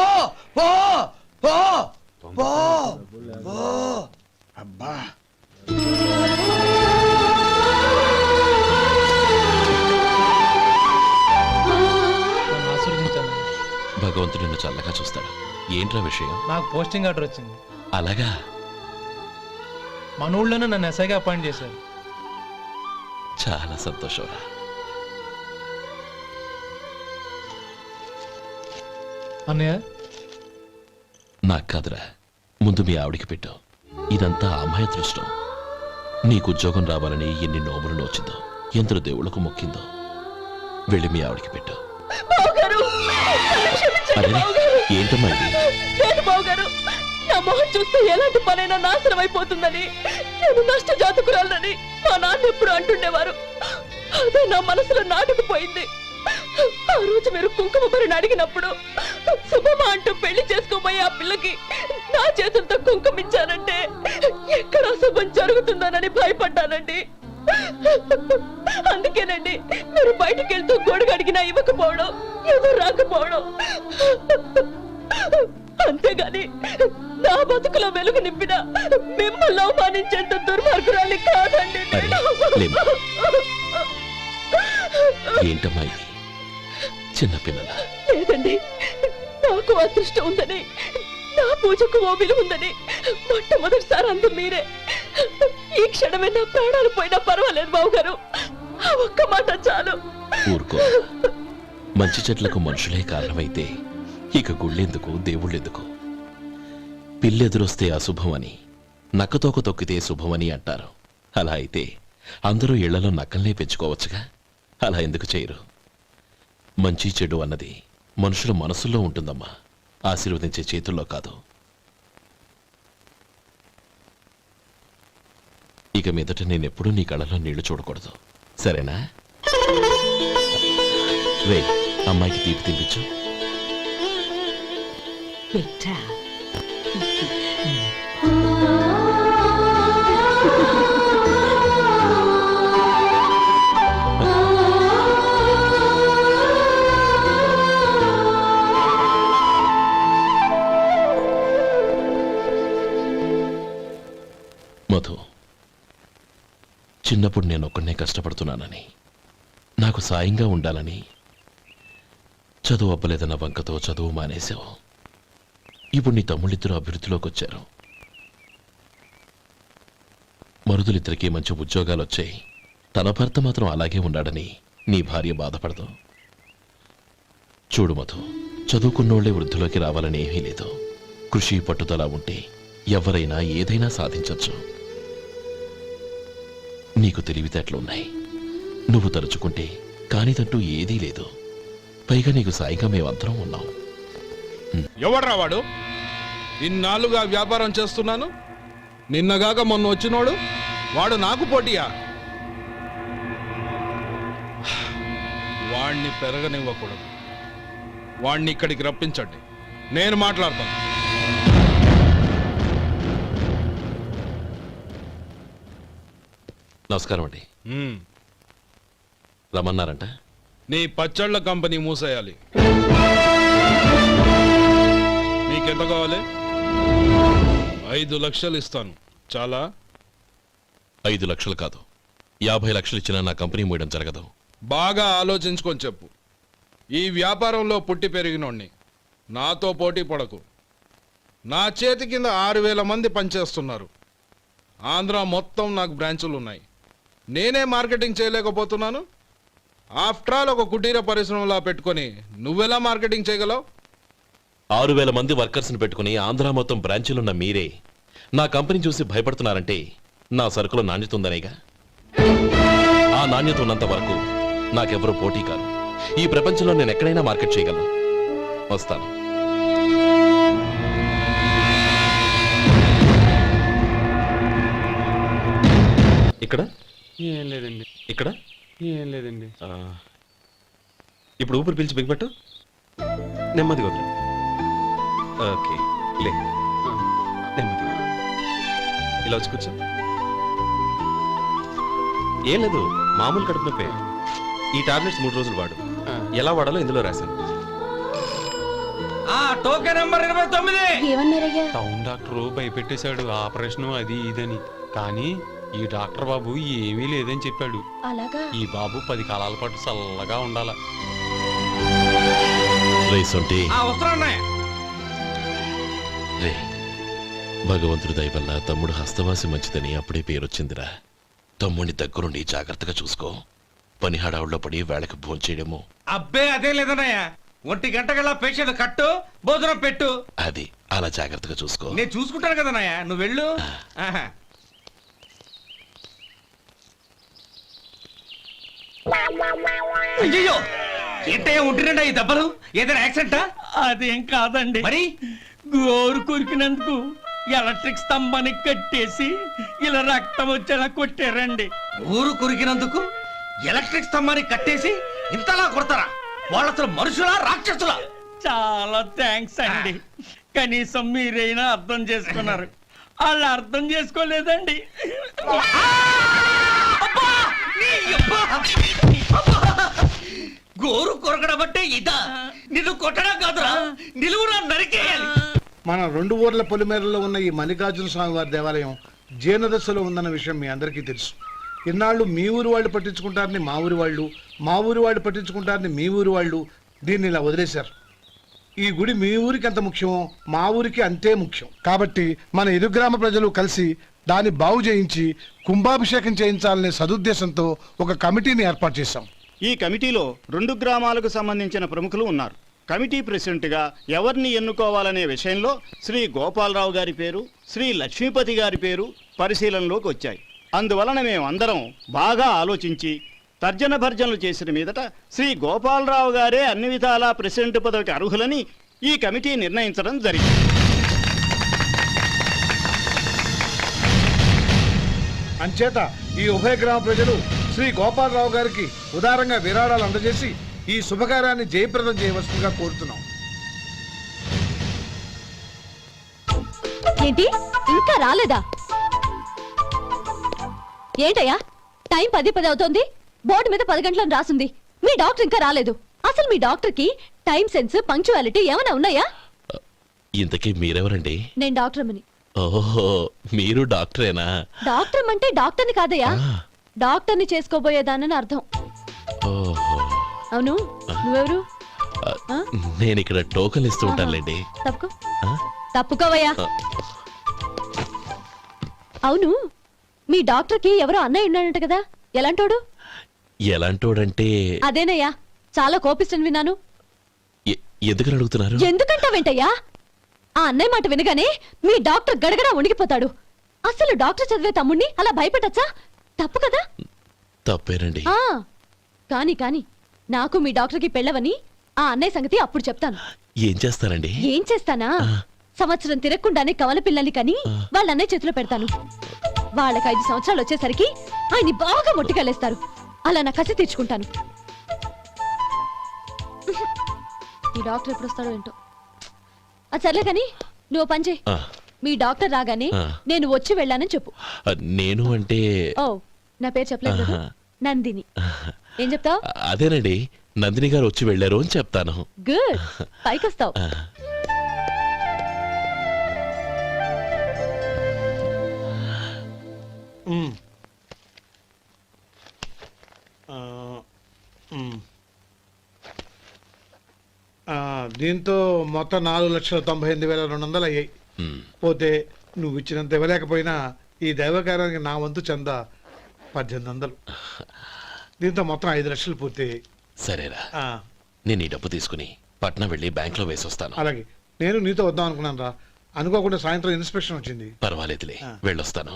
పో పో పో పో. అబ్బా, భగవంతుడు నిన్ను చల్లగా చూస్తాడు. ఏంట్రా విషయం? నాకు పోస్టింగ్ ఆర్డర్ వచ్చింది. అలాగా? మన ఊళ్ళోనే నన్ను ఎస్ఐగా అపాయింట్ చేశారు. చాలా సంతోషంరా. అన్నయ్య, నాకు కాదురా, ముందు మీ ఆవిడికి పెట్టు. ఇదంతా అమ్మాయి దృష్టం. నీకు ఉద్యోగం రావాలని ఎన్ని నోములు నోచిందో, ఎందరు దేవుళ్లకు మొక్కిందో. వెళ్ళి మీ ఆవిడికి పెట్టు. అరే, ఏంటమ్మా ఇది? నా మొహం చూస్తే ఎలాంటి పనైనా నాశనం అయిపోతుందని, నేను నష్ట జాతకురాలని మా నాన్న ఎప్పుడు అంటుండేవారు. అదే నా మనసులో నాటుకుపోయింది. ఆ రోజు మీరు కుంకుమ భరిని అడిగినప్పుడు శుభమా అంటూ పెళ్లి చేసుకోబోయే ఆ పిల్లకి నా చేతులతో కుంకుమ ఇచ్చానంటే ఎక్కడ శుభం జరుగుతుందోనని భయపడ్డానండి. అందుకేనండి మీరు బయటికి వెళ్తూ గొడుగు అడిగినా ఇవ్వకపోవడం, ఎవరు రాకపోవడం. అంతేగాని నా బతుకులో వెలుగు నింపిన మిమ్మల్ని అవమానించేంత దుర్మార్గురాలి కాదండి నేను. లేమ్మా. ఏంటమ్మా ఇది? చిన్నపిల్లల లేదండి, నాకు అదృష్టం ఉందని, నా పూజకు ఓ విలువ ఉందని మొట్టమొదటిసారి అందు మీరే. ఈ క్షణమే నా ప్రాణాలు పోయినా పర్వాలేదు బావగారు, ఆ ఒక్క మాట చాలు. ఊరుకో. మంచి చెట్లకు మనుషులే కారణమైతే ఇక గుళ్ళెందుకు, దేవుళ్ళెందుకు? పిల్లెదురొస్తే అశుభమని, నక్కతోక తొక్కితే శుభమని అంటారు. అలా అయితే అందరూ ఇళ్లలో నక్కల్నే పెంచుకోవచ్చుగా. అలా ఎందుకు చేయరు? మంచి చెడు అన్నది మనుషుల మనసుల్లో ఉంటుందమ్మా, ఆశీర్వదించే చేతుల్లో కాదు. ఇక మీదట నేనెప్పుడూ నీ కళ్ళలో నీళ్లు చూడకూడదు, సరేనా? రే, అమ్మాయికి తీపి తినిపించు. పెట్టా. మధు, చిన్నప్పుడు నేను ఒక్కడనే కష్టపడుతున్నానని, నాకు సాయంగా ఉండాలని చదువు అవ్వలేదన్న వంకతో చదువు మానేశావు. ఇప్పుడు నీ తమ్ముళ్ళిద్దరూ అభివృద్ధిలోకి వచ్చారు. మరుదులిద్దరికీ మంచి ఉద్యోగాలు వచ్చాయి. తన భర్త మాత్రం అలాగే ఉన్నాడని నీ భార్య బాధపడదు. చూడు మధు, చదువుకున్నోళ్లే వృద్ధిలోకి రావాలని ఏమీ లేదు. కృషి పట్టుదల ఉంటే ఎవరైనా ఏదైనా సాధించవచ్చు. నీకు తెలివితేటలున్నాయి. నువ్వు తలుచుకుంటే కానిదంటూ ఏదీ లేదు. పైగా నీకు సాయిగా మేమందరం ఉన్నాం. ఎవడ్రా వాడు? ఇన్నాళ్ళుగా వ్యాపారం చేస్తున్నాను, నిన్నగాక మొన్న వచ్చినోడు వాడు నాకు పోటీయా? వాణ్ణి పెరగనివ్వకూడదు. వాణ్ణి ఇక్కడికి రప్పించండి, నేను మాట్లాడతాను. నమస్కారం అండి. రమ్మన్నారంట? నీ పచ్చళ్ళ కంపెనీ మూసేయాలి. నీకెంత కావాలి? 5 లక్షలు ఇస్తాను. చాలా? 5 లక్షలు కాదు, 50 లక్షలు ఇచ్చినా నా కంపెనీ మూయడం జరగదు. బాగా ఆలోచించుకొని చెప్పు. ఈ వ్యాపారంలో పుట్టి పెరిగినోడ్ని, నాతో పోటీ పడకు. నా చేతి కింద 6,000 మంది పనిచేస్తున్నారు. ఆంధ్ర మొత్తం నాకు బ్రాంచులు ఉన్నాయి. నేనే మార్కెటింగ్ చేయలేకపోతున్నాను. ఆఫ్టర్ ఆల్ ఒక కుటీర పరిశ్రమలా పెట్టుకొని నువ్వెలా మార్కెటింగ్ చేయగలవు? 6,000 మంది వర్కర్స్ని పెట్టుకుని ఆంధ్ర మొత్తం బ్రాంచీలున్న మీరే నా కంపెనీ చూసి భయపడుతున్నారంటే నా సరుకులో నాణ్యత ఉందనేగా. ఆ నాణ్యత ఉన్నంత వరకు నాకెవరూ పోటీ కాదు. ఈ ప్రపంచంలో నేను ఎక్కడైనా మార్కెట్ చేయగలను. వస్తాను. ఇక్కడ ఏం లేదండి. ఇక్కడ ఏం లేదండి. ఇప్పుడు ఊపిరి పీల్చి బిగ్బట్టు, నెమ్మదిగా వదిలి. ఓకే, లే, నెమ్మదిగా ఇలా వచ్చి కూర్చో. ఏం లేదు, మామూలు కడుపు నొప్పే. ఈ టాబ్లెట్స్ 3 రోజులు వాడు. ఎలా వాడాలో ఇందులో రాశాను. Token number 29. ఏమన్నారయ్యా? టౌన్ డాక్టర్ భయపెట్టేశాడు, ఆపరేషన్ అది ఇదని. కానీ ఈ డాక్టర్ బాబు ఏమీ లేదని చెప్పాడు. అలాగా? ఈ బాబు 10 కాలాల పాటు చల్లగా ఉండాల. రే, భగవంతుడి దయ వల్ల తమ్ముడు హస్తవాసి మంచిదని అప్పుడే పేరొచ్చిందిరా. తమ్ముడిని దగ్గరుండి జాగ్రత్తగా చూసుకో. పని హడావుల్లో పడి వేళకు భోంచేయడము. అబ్బే అదే లేదన్నయ్య. 1 గంటకల్లా పేషెంట్ కట్టు, భోజనం పెట్టు. అది అలా జాగ్రత్తగా చూసుకో. నేను చూసుకుంటాను కదన్నయ్య, నువ్వు వెళ్ళు. అయ్యో, ఏంటయ్యా ఉంటున్నాడా ఈ దెబ్బలు? ఏదైనా యాక్సిడెంటా? అదేం కాదండి, మరి గోరు కొరికినందుకు ఎలక్ట్రిక్ స్తంభాన్ని కట్టేసి ఇలా రక్తం వచ్చేలా కొట్టారండి. ఊరు కొరికినందుకు ఎలక్ట్రిక్ స్తంభాన్ని కట్టేసి ఇంతలా కొడతారా? వాళ్ళు అసలు మనుషులా, రాక్షసులా? చాలా థ్యాంక్స్ అండి. కనీసం మీరైనా అర్థం చేసుకున్నారు. వాళ్ళు అర్థం చేసుకోలేదండి. గోరు కొరకడం అంటే ఇదా? నిన్ను కొట్టడం కాదురా, నిలువురా నరికేయాలి. మన 2 ఊర్ల పొలిమేరలో ఉన్న ఈ మల్లికార్జున స్వామి వారి దేవాలయం జీర్ణదశలో ఉందన్న విషయం మీ అందరికీ తెలుసు. ఇన్నాళ్ళు మీ ఊరు వాళ్ళు పట్టించుకుంటారని మా ఊరి వాళ్ళు, మా ఊరి వాళ్ళు పట్టించుకుంటారని మీ ఊరి వాళ్ళు దీన్ని ఇలా వదిలేశారు. ఈ గుడి మీ ఊరికి ఎంత ముఖ్యమో మా ఊరికి అంతే ముఖ్యం. కాబట్టి మన ఇరు గ్రామ ప్రజలు కలిసి దాన్ని బాగు చేయించి కుంభాభిషేకం చేయించాలనే సదుద్దేశంతో ఒక కమిటీని ఏర్పాటు చేశాం. ఈ కమిటీలో 2 గ్రామాలకు సంబంధించిన ప్రముఖులు ఉన్నారు. కమిటీ ప్రెసిడెంట్గా ఎవరిని ఎన్నుకోవాలనే విషయంలో శ్రీ గోపాలరావు గారి పేరు, శ్రీ లక్ష్మీపతి గారి పేరు పరిశీలనలోకి వచ్చాయి. అందువలన మేమందరం బాగా ఆలోచించి తర్జన భర్జనలు చేసిన మీదట శ్రీ గోపాలరావు గారే అన్ని విధాలా ప్రెసిడెంట్ పదవికి అర్హులని ఈ కమిటీ నిర్ణయించడం జరిగింది. అంచేత ఈ ఉభయ గ్రామ ప్రజలు శ్రీ గోపాలరావు గారికి ఉదారంగా విరాళాలు అందజేసి ఈ శుభకార్యాన్ని జయప్రదం చేయవలసిందిగా కోరుతున్నాం. ఏంటి ఇంకా రాలేదా? ఏంటయ్యా టైం 10 అవుతోంది, బోర్డు మీద 10 గంటలను రాసింది, మీ డాక్టర్ ఇంకా రాలేదు. అసలు మీ డాక్టర్ కి టైం సెన్స్, పంక్చువాలిటీ ఏమైనా ఉన్నాయా? ఇంతకీ మీరెవరండి? నేను డాక్టర్ అమ్మని. ఓహో, మీరు డాక్టరేనా? డాక్టర్ అంటే డాక్టర్ని కాదయ్యా, డాక్టర్ని చేసుకోబోయేదానని అర్థం. ఓహో, అవును, నువ్వెవరు? నేను ఇక్కడ టోకన్ ఇస్తూ ఉంటానులేండి. తప్పుకో, తప్పుకోవయ్యా. అవును, మీ డాక్టర్ కి ఎవరో అన్నయ్య ఉన్నాడంట కదా, ఎలాంటోడు? ఎలాంటోడంటే అదేనయ్యా, చాలా కోపిస్తని విన్నాను. ఎందుకని అడుగుతున్నారు? ఎందుకంటావేంటయ్యా? ఆ అన్నయ్య మాట వినగానే మీ డాక్టర్ గడగడా వణికిపోతాడు. అసలు డాక్టర్ చదివే తమ్ముణ్ణి అలా భయపెట్టచ్చా? తప్పు కదా? తప్పేనండి. కాని కాని నాకు మీ డాక్టర్కి పెళ్ళవని ఆ అన్నయ్య సంగతి అప్పుడు చెప్తాను. ఏం చేస్తారండి? ఏం చేస్తానా, సంవత్సరం తిరగకుండానే కవల పిల్లల్ని కని వాళ్ళ అన్నయ్య చేతిలో పెడతాను. వాళ్ళకి 5 సంవత్సరాలు వచ్చేసరికి ఆయన్ని బాగా మొట్టికెళ్ళేస్తారు. అలా నా కసి తీర్చుకుంటాను. ఈ డాక్టర్ ఎప్పుడు వస్తాడో ఏంటో. అది సర్లే కాని నువ్వు పని చేయి, మీ డాక్టర్ రాగానే నేను వచ్చి వెళ్ళానని చెప్పు. నేను అంటే ఓ, నా పేరు చెప్పలేదు కదా, నందిని. ఏం చెప్తావు? అదేనండి, నందిని గారు వచ్చి వెళ్ళారు అని చెప్తాను. గుడ్, పైకొస్తావు. దీంతో మొత్తం 4,98,200 అయ్యాయి. పోతే నువ్వు ఇచ్చినంత ఇవ్వలేకపోయినా ఈ దైవకార్యానికి నా వంతు చందా 1800. దీంతో మొత్తం 5 లక్షలు పూర్తయ్యాయి. సరేరా, నేను ఈ డబ్బు తీసుకుని పట్నం వెళ్ళి బ్యాంక్ లో వేసి వస్తాను. అలాగే, నేను నీతో వద్దాం అనుకున్నాను రా, అనుకోకుండా సాయంత్రం ఇన్స్పెక్షన్ వచ్చింది. పర్వాలేదులే, వెళ్ళొస్తాను.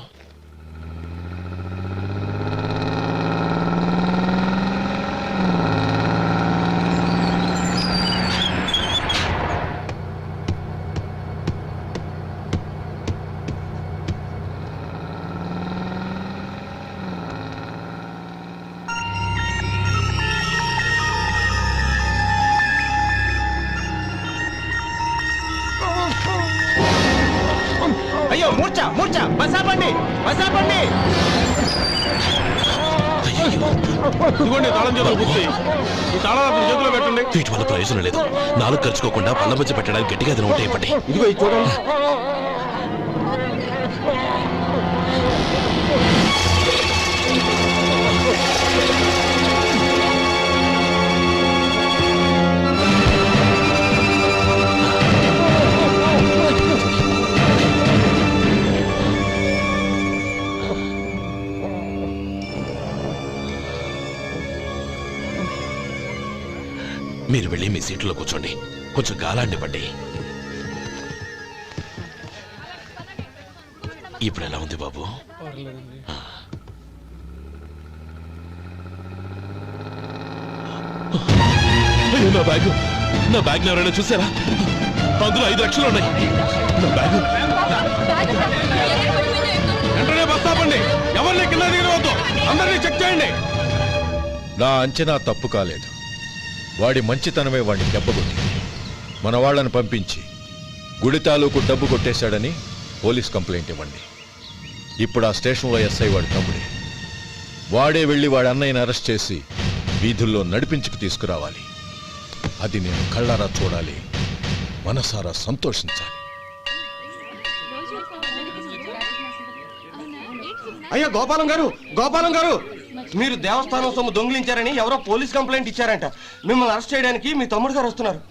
అయ్యో, మూర్ఛ మూర్ఛ, బసాపండి బసాపండి. వీటి వల్ల ప్రయోజనం లేదు. 4 ఖర్చుకోకుండా పళ్ళ మధ్య పెట్టడానికి గట్టిగా అది ఉంటే ఇవ్వండి. మీరు వెళ్ళి మీ సీట్లో కూర్చోండి, కొంచెం గాలాండివ్వండి. ఇప్పుడు ఎలా ఉంది బాబు? నా బ్యాగ్, నా బ్యాగ్ ఎవరైనా చూసారా? అందులో 5 లక్షలు ఉన్నాయి. నా బ్యాగ్ వెంటనే బస్ ఆపండి, ఎవరిని కింద దిగవద్దు, అందరినీ చెక్ చేయండి. నా అంచనా తప్పు కాలేదు. వాడి మంచితనమే వాడిని దెబ్బకొట్టింది. మన వాళ్ళని పంపించి గుడి తాలూకు డబ్బు కొట్టేశాడని పోలీస్ కంప్లైంట్ ఇవ్వండి. ఇప్పుడు ఆ స్టేషన్లో ఎస్ఐ వాడి తమ్ముడే. వాడే వెళ్ళి వాడి అన్నయ్యని అరెస్ట్ చేసి వీధుల్లో నడిపించుకు తీసుకురావాలి. అది నేను కళ్ళారా చూడాలి, మనసారా సంతోషించాలి. అయ్యా గోపాలం గారు మీరు దేవస్థానం సొమ్ము దొంగిలించారని ఎవరో పోలీస్ కంప్లైంట్ ఇచ్చారంట. మిమ్మల్ని అరెస్ట్ చేయడానికి మీ తమ్ముడు గారు వస్తున్నారు.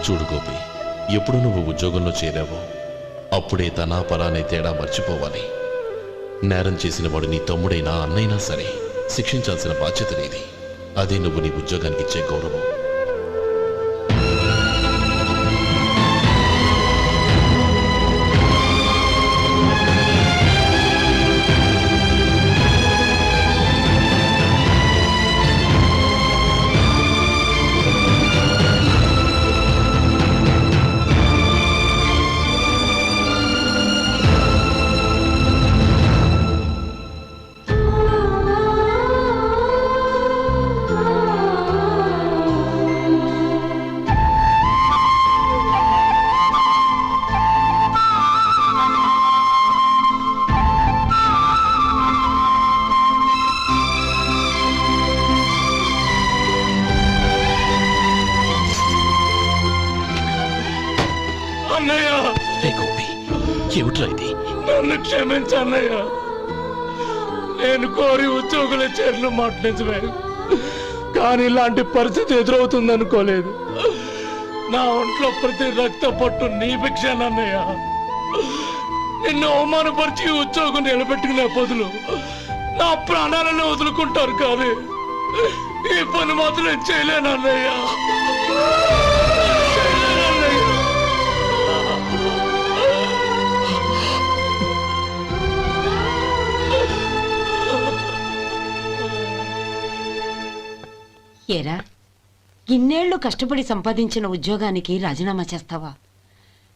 చూడు గోపి, ఎప్పుడు నువ్వు ఉద్యోగంలో చేరావో అప్పుడే తన పరానే తేడా మర్చిపోవాలి. నేరం చేసిన వాడు నీ తమ్ముడైనా అన్నైనా సరే శిక్షించాల్సిన బాధ్యత నీది. అదే నువ్వు నీ ఉద్యోగానికి ఇచ్చే గౌరవం. ఏమిట్రా ఇది? నన్ను క్షమించన్నయ్య. నేను కోరి ఉద్యోగుల చేరిన మాట నిజమే, కానీ ఇలాంటి పరిస్థితి ఎదురవుతుంది అనుకోలేదు. నా ఒంట్లో ప్రతి రక్త పట్టు నీ భిక్షానన్నయ్య. నిన్ను అవమానపరిచి ఉద్యోగం నిలబెట్టుకునే బదులు నా ప్రాణాలను వదులుకుంటారు, కానీ ఈ పని మాత్రం చేయలేనన్నయ్య. ఏరా, ఇన్నేళ్లు కష్టపడి సంపాదించిన ఉద్యోగానికి రాజీనామా చేస్తావా?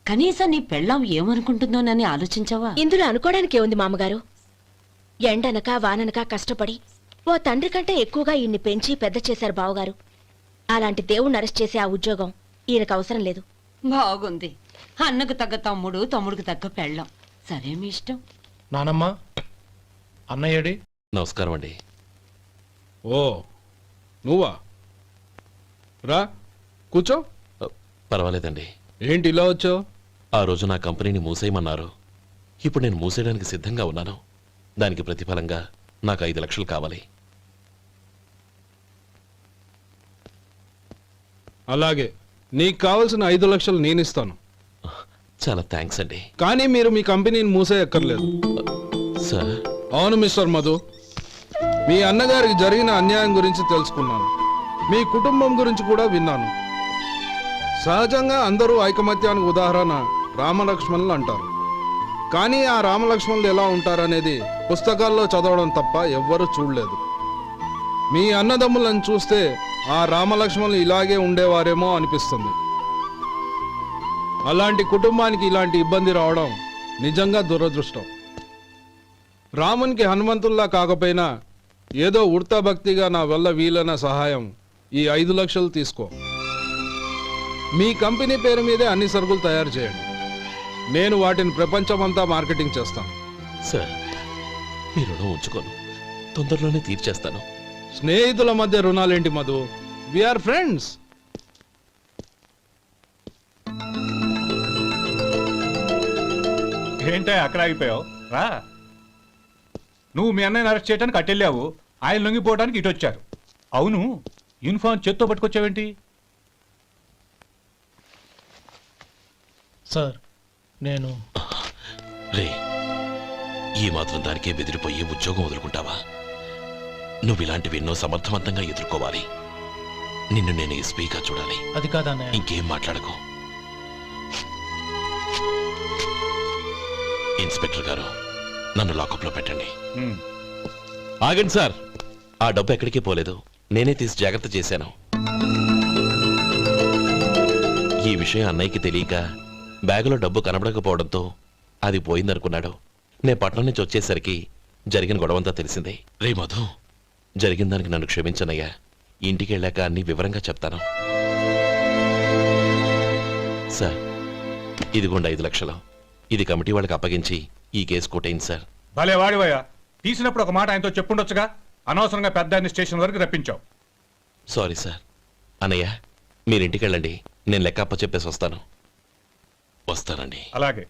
కనీసం నీ పెళ్ళాం ఏమనుకుంటుందోనని ఆలోచించావా? ఇందులో అనుకోవడానికి ఏముంది మామగారు? ఎండనక వాననక కష్టపడి ఓ తండ్రి కంటే ఎక్కువగా ఈయన్ని పెంచి పెద్ద చేశారు బావగారు. అలాంటి దేవుణ్ణి అరెస్ట్ చేసే ఆ ఉద్యోగం ఈయనకు అవసరం లేదు. బాగుంది. అన్నకు తగ్గ తమ్ముడు, తమ్ముడికి తగ్గ పెళ్ళాం. సరే, మీ ఇష్టం. నానమ్మ, అన్నయ్యడి. నమస్కారం అండి. ఓ నువ్వా? రా కూర్చో. పర్వాలేదండి. ఏంటి ఇలా వచ్చావు? ఆ రోజు నా కంపెనీని మూసేయమన్నారు. ఇప్పుడు నేను మూసేయడానికి సిద్ధంగా ఉన్నాను. దానికి ప్రతిఫలంగా నాకు 5 లక్షలు కావాలి. అలాగే, నీకు కావాల్సిన 5 లక్షలు నేను ఇస్తాను. చాలా థ్యాంక్స్ అండి. కానీ మీరు మీ కంపెనీని మూసేయక్కర్లేదు. సార్? అవును మిస్టర్ మధు, మీ అన్నగారికి జరిగిన అన్యాయం గురించి తెలుసుకున్నాను. మీ కుటుంబం గురించి కూడా విన్నాను. సహజంగా అందరూ ఐకమత్యానికి ఉదాహరణ రామలక్ష్మణులు అంటారు. కానీ ఆ రామలక్ష్మణులు ఎలా ఉంటారనేది పుస్తకాల్లో చదవడం తప్ప ఎవ్వరూ చూడలేదు. మీ అన్నదమ్ములను చూస్తే ఆ రామలక్ష్మణులు ఇలాగే ఉండేవారేమో అనిపిస్తుంది. అలాంటి కుటుంబానికి ఇలాంటి ఇబ్బంది రావడం నిజంగా దురదృష్టం. రామునికి హనుమంతుల్లా కాకపోయినా ఏదో ఉడతాభక్తిగా నా వల్ల వీలైన సహాయం ఈ 5 లక్షలు తీసుకో. మీ కంపెనీ పేరు మీదే అన్ని సరుకులు తయారు చేయండి. నేను వాటిని ప్రపంచమంతా మార్కెటింగ్ చేస్తాను. సార్, మీ రుణం ఉంచుకోను, తొందరలోనే తీర్చేస్తాను. స్నేహితుల మధ్య రుణాలేంటి మధు? We are friends. ఏంటే అక్కడ ఆగిపోయావు? రా. నువ్వు మీ అన్నయ్యని అరెస్ట్ చేయడానికి అట్టెళ్ళావు, ఆయన లొంగిపోవడానికి ఇటు వచ్చారు. అవును, యూనిఫామ్ చేత్తో పట్టుకొచ్చావేంటి? సార్, నేను రే, ఈ మాత్రం దానికే బెదిరిపోయి ఉద్యోగం వదులుకుంటావా? నువ్వు ఇలాంటివి ఎన్నో సమర్థవంతంగా ఎదుర్కోవాలి. నిన్ను నేను ఎస్పీగా చూడాలి. అది కాదన్నయ్య. ఇంకేం మాట్లాడకు. ఇన్స్పెక్టర్ గారు, నన్ను లాకప్లో పెట్టండి. ఆగండి సార్, ఆ డబ్బు ఎక్కడికి పోలేదు, నేనే తీసి జాగ్రత్త చేశాను. ఈ విషయం అన్నయ్యకి తెలియక బ్యాగులో డబ్బు కనబడకపోవడంతో అది పోయిందనుకున్నాడు. నేను పట్నం నుంచి వచ్చేసరికి జరిగిన గొడవంతా తెలిసిందే. రే మధు, జరిగిన దానికి నన్ను క్షమించనయ్యా. ఇంటికి వెళ్ళాక అన్ని వివరంగా చెప్తాను. సార్, ఇదిగోండి 5 లక్షలు. ఇది కమిటీ వాళ్ళకి అప్పగించి ఈ కేసు కొట్టేయండి సార్. భలే వాడివయ్యా, తీసినప్పుడు ఒక మాట ఆయనతో చెప్పుండొచ్చుగా. అనవసరంగా పెద్ద ఆయన స్టేషన్ వరకు రప్పించావు. Sorry sir. అన్నయ్య, మీరు ఇంటికి వెళ్ళండి, నేను లెక్క అప్ప చెప్పేసి వస్తానండి. అలాగే.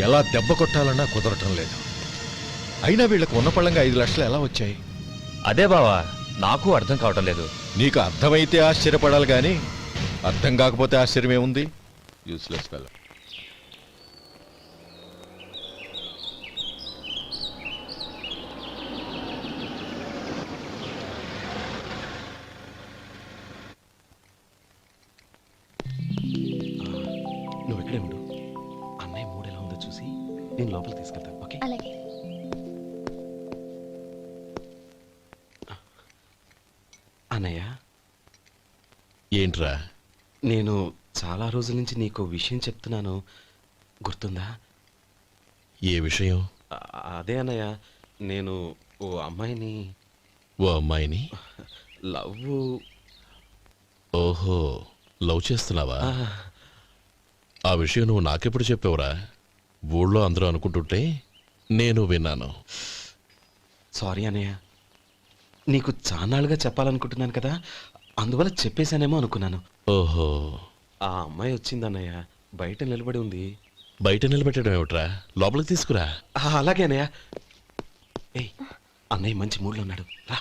ఎలా దెబ్బ కొట్టాలన్నా కుదరటం లేదు. అయినా వీళ్ళకు ఉన్న పళ్ళంగా 5 లక్షలు ఎలా వచ్చాయి? అదే బావా, నాకు అర్థం కావటం లేదు. నీకు అర్థమైతే ఆశ్చర్యపడాలి కానీ అర్థం కాకపోతే ఆశ్చర్యం ఏముంది? Useless fellow. నువ్వు ఇక్కడే ఉండు. అన్నయ్య మూడు ఎలా ఉందో చూసి నేను లోపలికి తీసుకెళ్తాను. ఓకే? అలాగే. అన్నయ్య, ఏంట్రా? నేను చాలా రోజుల నుంచి నీకు విషయం చెప్తున్నాను, గుర్తుందా? ఏ విషయం? అదే అన్నయ్య, నేను ఓ అమ్మాయిని లవ్. ఓహో, లవ్ చేస్తున్నావా? ఆ విషయం నువ్వు నాకెప్పుడు చెప్పావురా? ఊళ్ళో అందరూ అనుకుంటుంటే నేను విన్నాను. సారీ అన్నయ్య, నీకు చాన్నాళ్ళుగా చెప్పాలనుకుంటున్నాను కదా, అందువల్ల చెప్పేశానేమో అనుకున్నాను. ఓహో, ఆ అమ్మాయి వచ్చిందన్నయ్య, బయట నిలబడి ఉంది. బయట నిలబెట్టడం ఏమిట్రా? లోపలికి తీసుకురా. అలాగే అన్నయ్య. ఏయ్, అన్నయ్య మంచి మూడ్లో ఉన్నాడు, రా.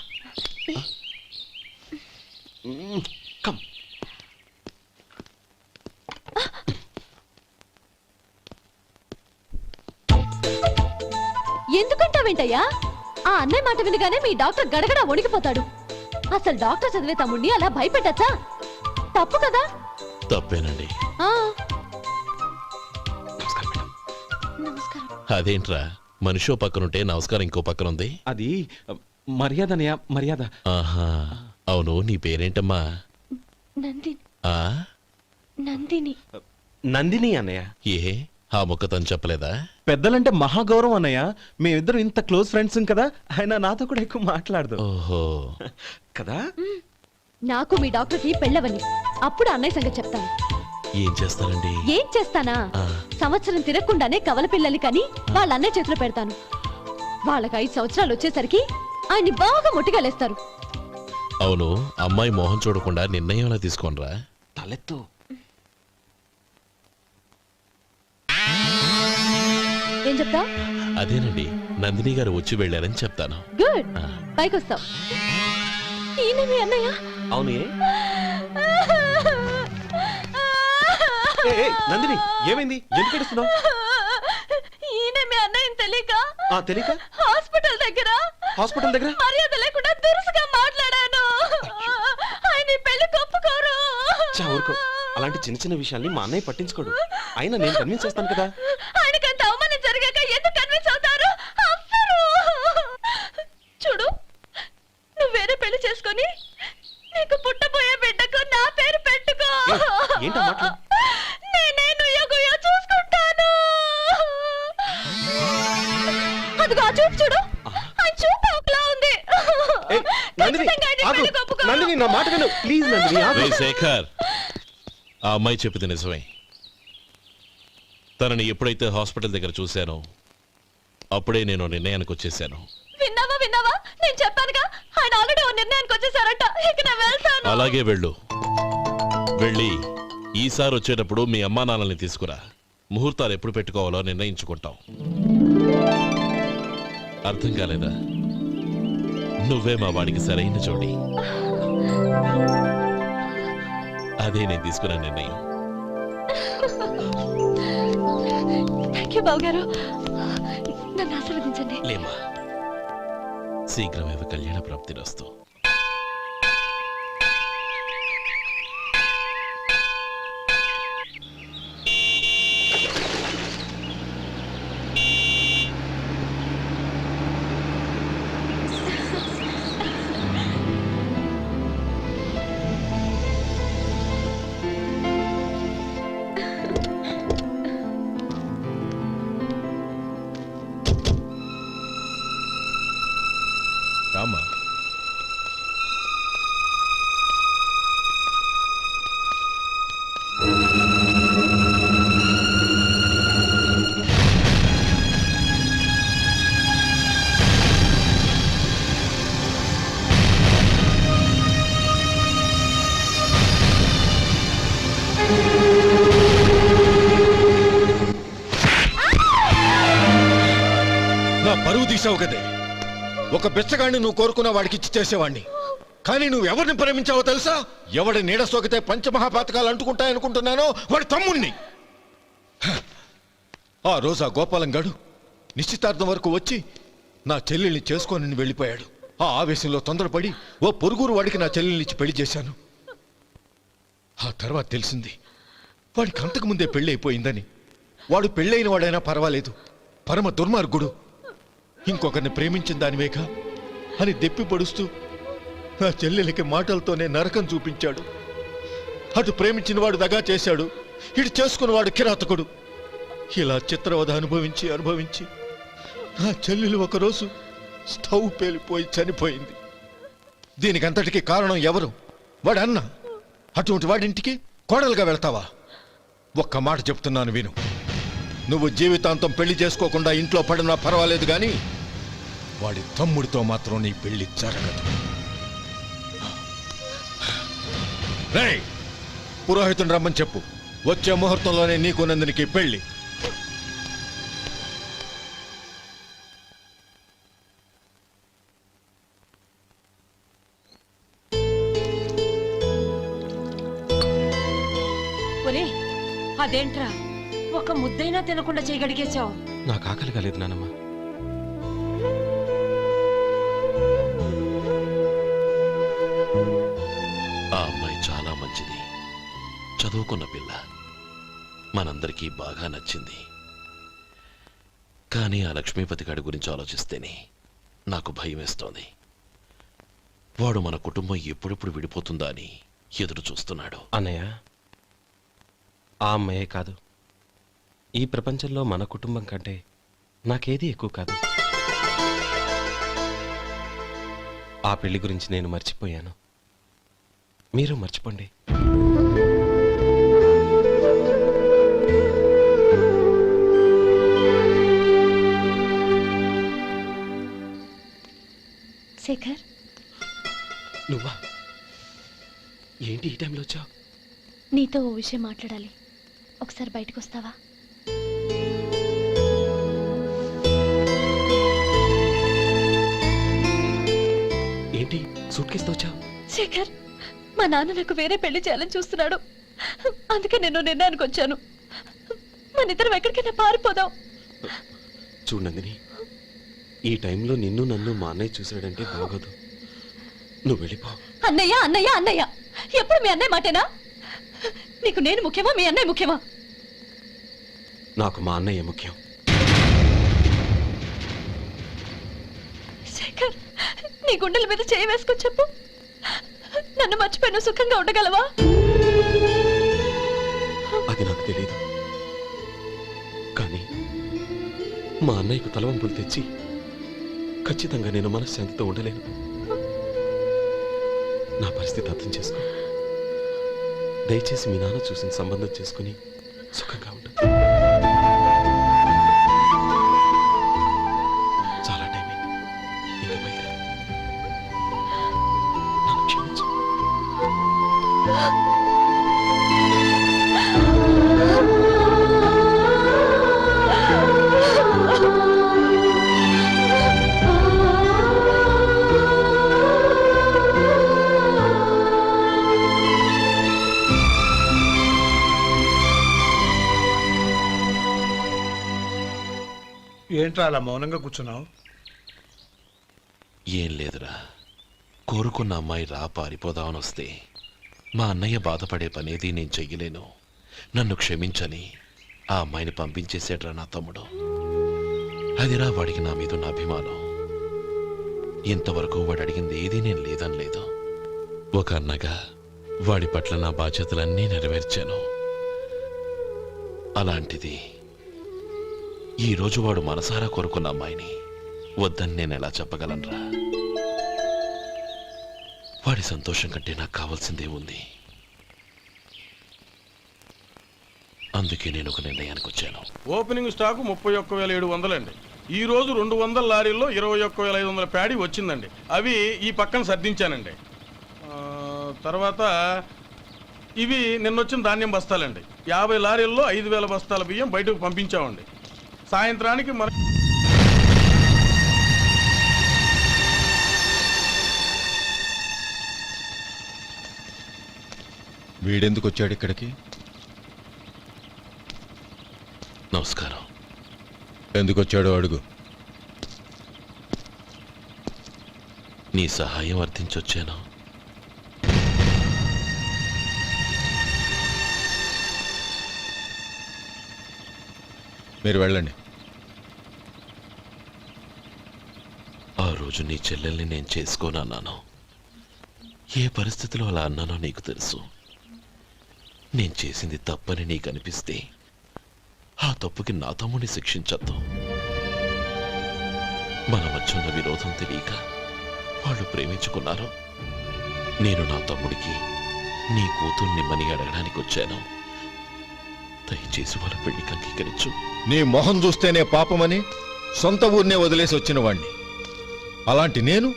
కమ్. ఎందుకంటావేంటయ్యా? ఆ అన్నయ్య మాట వినగానే మీ డాక్టర్ గడగడ వణికిపోతాడు. అసలు డాక్టర్ చదివే తమ్ముడిని అలా భయపెట్టచ్చా? తప్పు కదా? తప్పేనండి. నమస్కారం. అదేంట్రా, మనిషో పక్కనుంటే నమస్కారం ఇంకో పక్కన ఉంది? అది మర్యాద అన్నయ్య, మర్యాద. ఆహా, అవును, నీ పేరేంటమ్మా? నందిని. ఆ నందిని. నందిని అన్నయ్య. ఏ, ఆ ముక్క తను చెప్పలేదా? పెద్దలంటే మహాగౌరవం అన్నయ్య. మేమిద్దరం ఇంత క్లోజ్ ఫ్రెండ్స్ కదా, ఆయన నాతో కూడా ఎక్కువ మాట్లాడదు. ఓహో, కదా? నాకు మీ డాక్టర్కి పెళ్ళవని, అప్పుడు అన్నయ్య సంగతి చెప్తాను. ఏం చేస్తానండి? ఏం చేస్తానా? సంవత్సరం తిరగకుండానే కవల పిల్లల్ని కని వాళ్ళ అన్నయ్య చేతిలో పెడతాను. వాళ్ళకి 5 సంవత్సరాలు వచ్చేసరికి ఆయన్ని బాగా ముట్టిగలేస్తారు. అవును, అమ్మాయి మోహం చూడకుండా నిర్ణయం ఎలా తీసుకోనరా? తలెత్తు. ఏం చెప్తా? అదేనండి, నందిని గారు వచ్చి వెళ్ళారని చెప్తాను. గుడ్, పైకి వస్తావు. ఈయన మీ అన్నయ్య? అవును. నందిని, ఏమైంది? ఎందుకు ఏడుస్తున్నావు? ఈయన మీ అన్నయ్యని తెలియక హాస్పిటల్ దగ్గర మర్యాద లేకుండా దురుసుగా మాట్లాడాను. ఆయన పెళ్లి ఒప్పుకోరు. ఊరుకో, అలాంటి చిన్న చిన్న విషయాల్ని మా అన్నయ్య పట్టించుకోడు. అయినా నేను కన్విన్స్ చేస్తాను కదా. ఆయనకంత అవమానం జరిగాక ఎందుకు కన్విన్స్ అవుతారు? చూడు, నువ్వు వేరే పెళ్లి చేసుకొని నీకు పుట్టబోయే బిడ్డకు నా పేరు పెట్టుకో. ఏంటా మాటలు? నేనే నుయ్యో చూసుకుంటాను. అదిగో ఆ చూపు చూడు, ఆ చూపు ఒకలా ఉంది. నందిని, నా మాట విను ప్లీజ్. నందిని, రే శేఖర్, ఆ అమ్మాయి చెప్పింది నిజమే. తనని ఎప్పుడైతే హాస్పిటల్ దగ్గర చూశానో అప్పుడే నేను నిర్ణయానికి వచ్చేసాను. విన్నావా? నేను చెప్పానుగా, ఆయన ఆల్రెడీ ఓ నిర్ణయానికి వచ్చేసారట. ఇక నేను వెళ్తాను. అలాగే వెళ్ళు. వెళ్ళి ఈసారి వచ్చేటప్పుడు మీ అమ్మా నాన్నల్ని తీసుకురా. ముహూర్తాలు ఎప్పుడు పెట్టుకోవాలో నిర్ణయించుకుంటాం. అర్థం కాలేదా? నువ్వే మా వాడికి సరైన జోడి. అదే నేను తీసుకున్న నిర్ణయం. థ్యాంక్ యూ బావగారు, నన్ను ఆశీర్వదించండి. లేమా, శీఘ్రమేవ కళ్యాణ ప్రాప్తిరస్తు. నా పరువు తీసావు కదే. ఒక బెచ్చగాడిని నువ్వు కోరుకున్న వాడికి ఇచ్చి చేసేవాడిని. కానీ నువ్వు ఎవరిని ప్రేమించావో తెలుసా? ఎవడి నీడ సోకితే పంచమహాపాతకాలు అంటుకుంటాయనుకుంటున్నానో వాడి తమ్ముణ్ణి. ఆ రోజు ఆ గోపాలం గాడు నిశ్చితార్థం వరకు వచ్చి నా చెల్లెల్ని చేసుకొని వెళ్ళిపోయాడు. ఆ ఆవేశంలో తొందరపడి ఓ పొరుగురు వాడికి నా చెల్లెల్నిచ్చి పెళ్లి చేశాను. ఆ తర్వాత తెలిసింది వాడికి అంతకుముందే పెళ్లి అయిపోయిందని. వాడు పెళ్ళైన వాడైనా పర్వాలేదు, పరమ దుర్మార్గుడు. ఇంకొకరిని ప్రేమించిన దానివేక అని దెప్పి పొడుస్తూ నా చెల్లెలకి మాటలతోనే నరకం చూపించాడు. అటు ప్రేమించిన వాడు దగా చేశాడు, ఇటు చేసుకున్నవాడు కిరాతకుడు. ఇలా చిత్రవధ అనుభవించి నా చెల్లెలు ఒకరోజు స్టవ్ పేలిపోయి చనిపోయింది. దీనికంతటికి కారణం ఎవరు? వాడు అన్న. అటువంటి వాడింటికి కోడలుగా వెళ్తావా? ఒక్క మాట చెప్తున్నాను విను. నువ్వు జీవితాంతం పెళ్లి చేసుకోకుండా ఇంట్లో పడినా పర్వాలేదు, కానీ వాడి తమ్ముడితో మాత్రం నీ పెళ్లి జరగదు. రేయ్, పురోహితుని రమ్మని చెప్పు. వచ్చే ముహూర్తంలోనే నీకు నందినికి పెళ్లి. ఒరే, అదేంట్రా ఒక ముద్దైనా తినకుండా చేయగలిగేశావు? నాకు ఆకలి కాలేదు నానమ్మ. ఆ అమ్మాయి చాలా మంచిది, చదువుకున్న పిల్ల, మనందరికీ బాగా నచ్చింది. కానీ ఆ లక్ష్మీపతి గారి గురించి ఆలోచిస్తేనే నాకు భయం వేస్తోంది. వాడు మన కుటుంబం ఎప్పుడెప్పుడు విడిపోతుందా అని ఎదురు చూస్తున్నాడు. అన్నయ్య, ఆ అమ్మాయే కాదు, ఈ ప్రపంచంలో మన కుటుంబం కంటే నాకేది ఎక్కువ కాదు. ఆ పెళ్లి గురించి నేను మర్చిపోయాను, మీరు మర్చిపోండి. శేఖర్, నువ్వా? ఏంటి ఈ టైంలో వచ్చావు? నీతో ఓ విషయం మాట్లాడాలి. ఒకసారి బయటకు వస్తావా? ఏంటి సూట్ కేసుతో వచ్చావు? శేఖర్, మా నాన్న నాకు వేరే పెళ్లి చేయాలని చూస్తున్నాడు. అందుకే నేను నిర్ణయానికి వచ్చాను. మన ఇద్దరం ఎక్కడికైనా పారిపోదాం. చూడు నందిని, ఈ టైంలో నిన్ను నన్ను మా అన్నయ్య చూశాడంటే బాగోదు. నువ్వు వెళ్ళిపో. అన్నయ్య అన్నయ్య అన్నయ్య, ఎప్పుడు మీ అన్నయ్య మాటేనా? నీకు నేను ముఖ్యమా, మీ అన్నయ్య ముఖ్యమా? నాకు మా అన్నయ్య ముఖ్యం. శేఖర్, నీ గుండెల మీద చేయి వేసుకొని చెప్పు, నన్ను మర్చిపోయిన సుఖంగా ఉండగలవా? అది నాకు తెలియదు, కానీ మా అన్నయ్యకు తలవంపులు తెచ్చి ఖచ్చితంగా నేను మనశ్శాంతితో ఉండలేను. నా పరిస్థితి అర్థం చేసుకో. దయచేసి మీ నాన్న చూసిన సంబంధం చేసుకుని సుఖంగా ఉంటుంది. చాలా టైం అయింది, ఇంకా బయలుదేరు. నన్ను క్షమించు. ఏంట్రా అలా మౌనంగా కూర్చున్నావు? ఏం లేదురా, కోరుకున్న అమ్మాయి రా పారిపోదామని వస్తే మా అన్నయ్య బాధపడే పనేది నేను చెయ్యలేను. నన్ను క్షమించని ఆ అమ్మాయిని పంపించేసాడ్రా నా తమ్ముడు. అదిరా వాడికి నా మీద ఉన్న అభిమానం. ఇంతవరకు వాడు అడిగింది ఏదీ నేను లేదనలేదు. ఒక అన్నగా వాడి పట్ల నా బాధ్యతలన్నీ నెరవేర్చాను. అలాంటిది ఈరోజు వాడు మనసారా కోరుకున్న అమ్మాయిని వద్దని నేను ఎలా చెప్పగలనరా? వాడి సంతోషం కంటే నాకు కావాల్సిందే ఉంది. అందుకే నేను ఒక నిర్ణయానికి వచ్చాను. ఓపెనింగ్ స్టాకు 31,700 అండి. ఈ రోజు 200 లారీల్లో 21,500 ప్యాడీ వచ్చిందండి. అవి ఈ పక్కన సర్దించానండి. తర్వాత ఇవి నిన్నొచ్చిన ధాన్యం బస్తాలండి. 50 లారీల్లో 5,000 బస్తాల బియ్యం బయటకు పంపించామండి. సాయంత్రానికి మన వీడెందుకు వచ్చాడు ఇక్కడికి? నమస్కారం. ఎందుకు వచ్చాడో అడుగు. నీ సహాయం అర్థించొచ్చాను. మీరు వెళ్ళండి. ఆ రోజు నీ చెల్లెల్ని నేను చేసుకోనన్నాను. ఏ పరిస్థితిలో అలా అన్నానో నీకు తెలుసు. నేను చేసింది తప్పని నీకు అనిపిస్తే ఆ తప్పుకి నా తమ్ముడిని శిక్షించద్దు. మన మధ్య ఉన్న విరోధం తెలియక వాళ్ళు ప్రేమించుకున్నారు. నేను నా తమ్ముడికి నీ కూతుర్నిమ్మని అడగడానికి వచ్చాను. దయచేసి వాళ్ళ పెళ్లికి అంగీకరించు. నీ మొహం చూస్తేనే పాపమని సొంత ఊరినే వదిలేసి వచ్చిన వాణ్ణి. అలాంటి నేను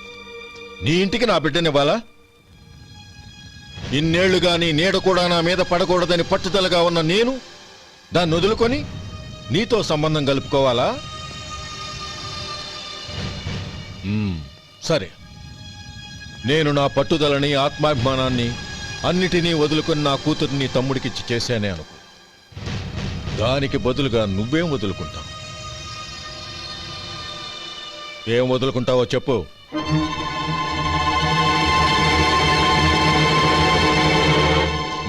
నీ ఇంటికి నా బిడ్డనివ్వాలా? ఇన్నేళ్లుగా నీ నీడ కూడా నా మీద పడకూడదని పట్టుదలగా ఉన్న నేను దాన్ని వదులుకొని నీతో సంబంధం కలుపుకోవాలా? సరే, నేను నా పట్టుదలని ఆత్మాభిమానాన్ని అన్నిటినీ వదులుకొని నా కూతుర్ని తమ్ముడికిచ్చి చేశానే అనుకో. దానికి బదులుగా నువ్వేం వదులుకుంటావు? ఏం వదులుకుంటావో చెప్పు.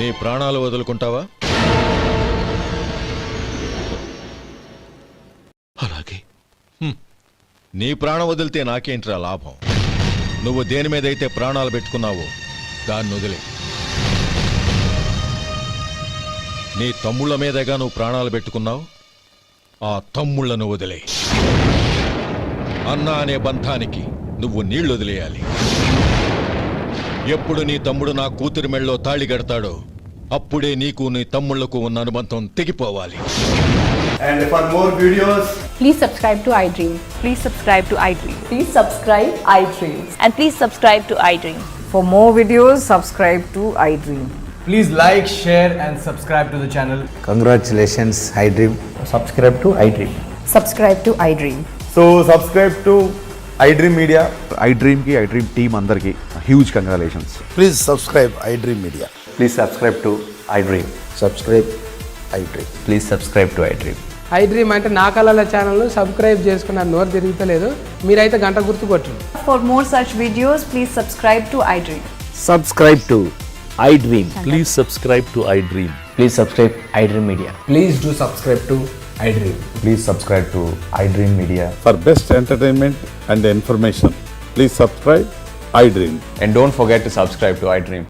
నీ ప్రాణాలు వదులుకుంటావా? అలాగే. నీ ప్రాణం వదిలితే నాకేంట్రా లాభం? నువ్వు దేని మీదైతే ప్రాణాలు పెట్టుకున్నావో దాన్ని వదిలే. నీ తమ్ముళ్ళ మీదగా నువ్వు ప్రాణాలు పెట్టుకున్నావు. ఆ తమ్ముళ్లను వదిలే. అన్న అనే బంధానికి నువ్వు నీళ్లు వదిలేయాలి. ఎప్పుడు నీ తమ్ముడు నా కూతురి మెళ్ళలో తాళి కడతాడో అప్పుడే నీకు నీ తమ్ముళ్లకు ఉన్న అనుబంధం తెగిపోవాలి. And for more videos, please subscribe to iDream. please subscribe to iDream. Please subscribe iDream. And please subscribe to iDream. For more videos, subscribe to iDream. Please like, share and subscribe to the channel. Congratulations, iDream. Subscribe to iDream. Subscribe to iDream. So subscribe to iDream Media. iDream ki iDream team andarki huge congratulations. Please subscribe iDream Media. Please subscribe to iDream. Subscribe iDream. Please subscribe to iDream. iDream అంటే నా కళల channel subscribe చేసుకున్న నోరు తిరుగుతలేదు. మీరైతే గంట గుర్తు కొట్టండి. For more such videos, please subscribe to iDream. Subscribe to iDream. Please subscribe to iDream. Please subscribe iDream Media. Please do subscribe to iDream. Please subscribe to iDream Media. For best entertainment and information, please subscribe iDream. And don't forget to subscribe to iDream.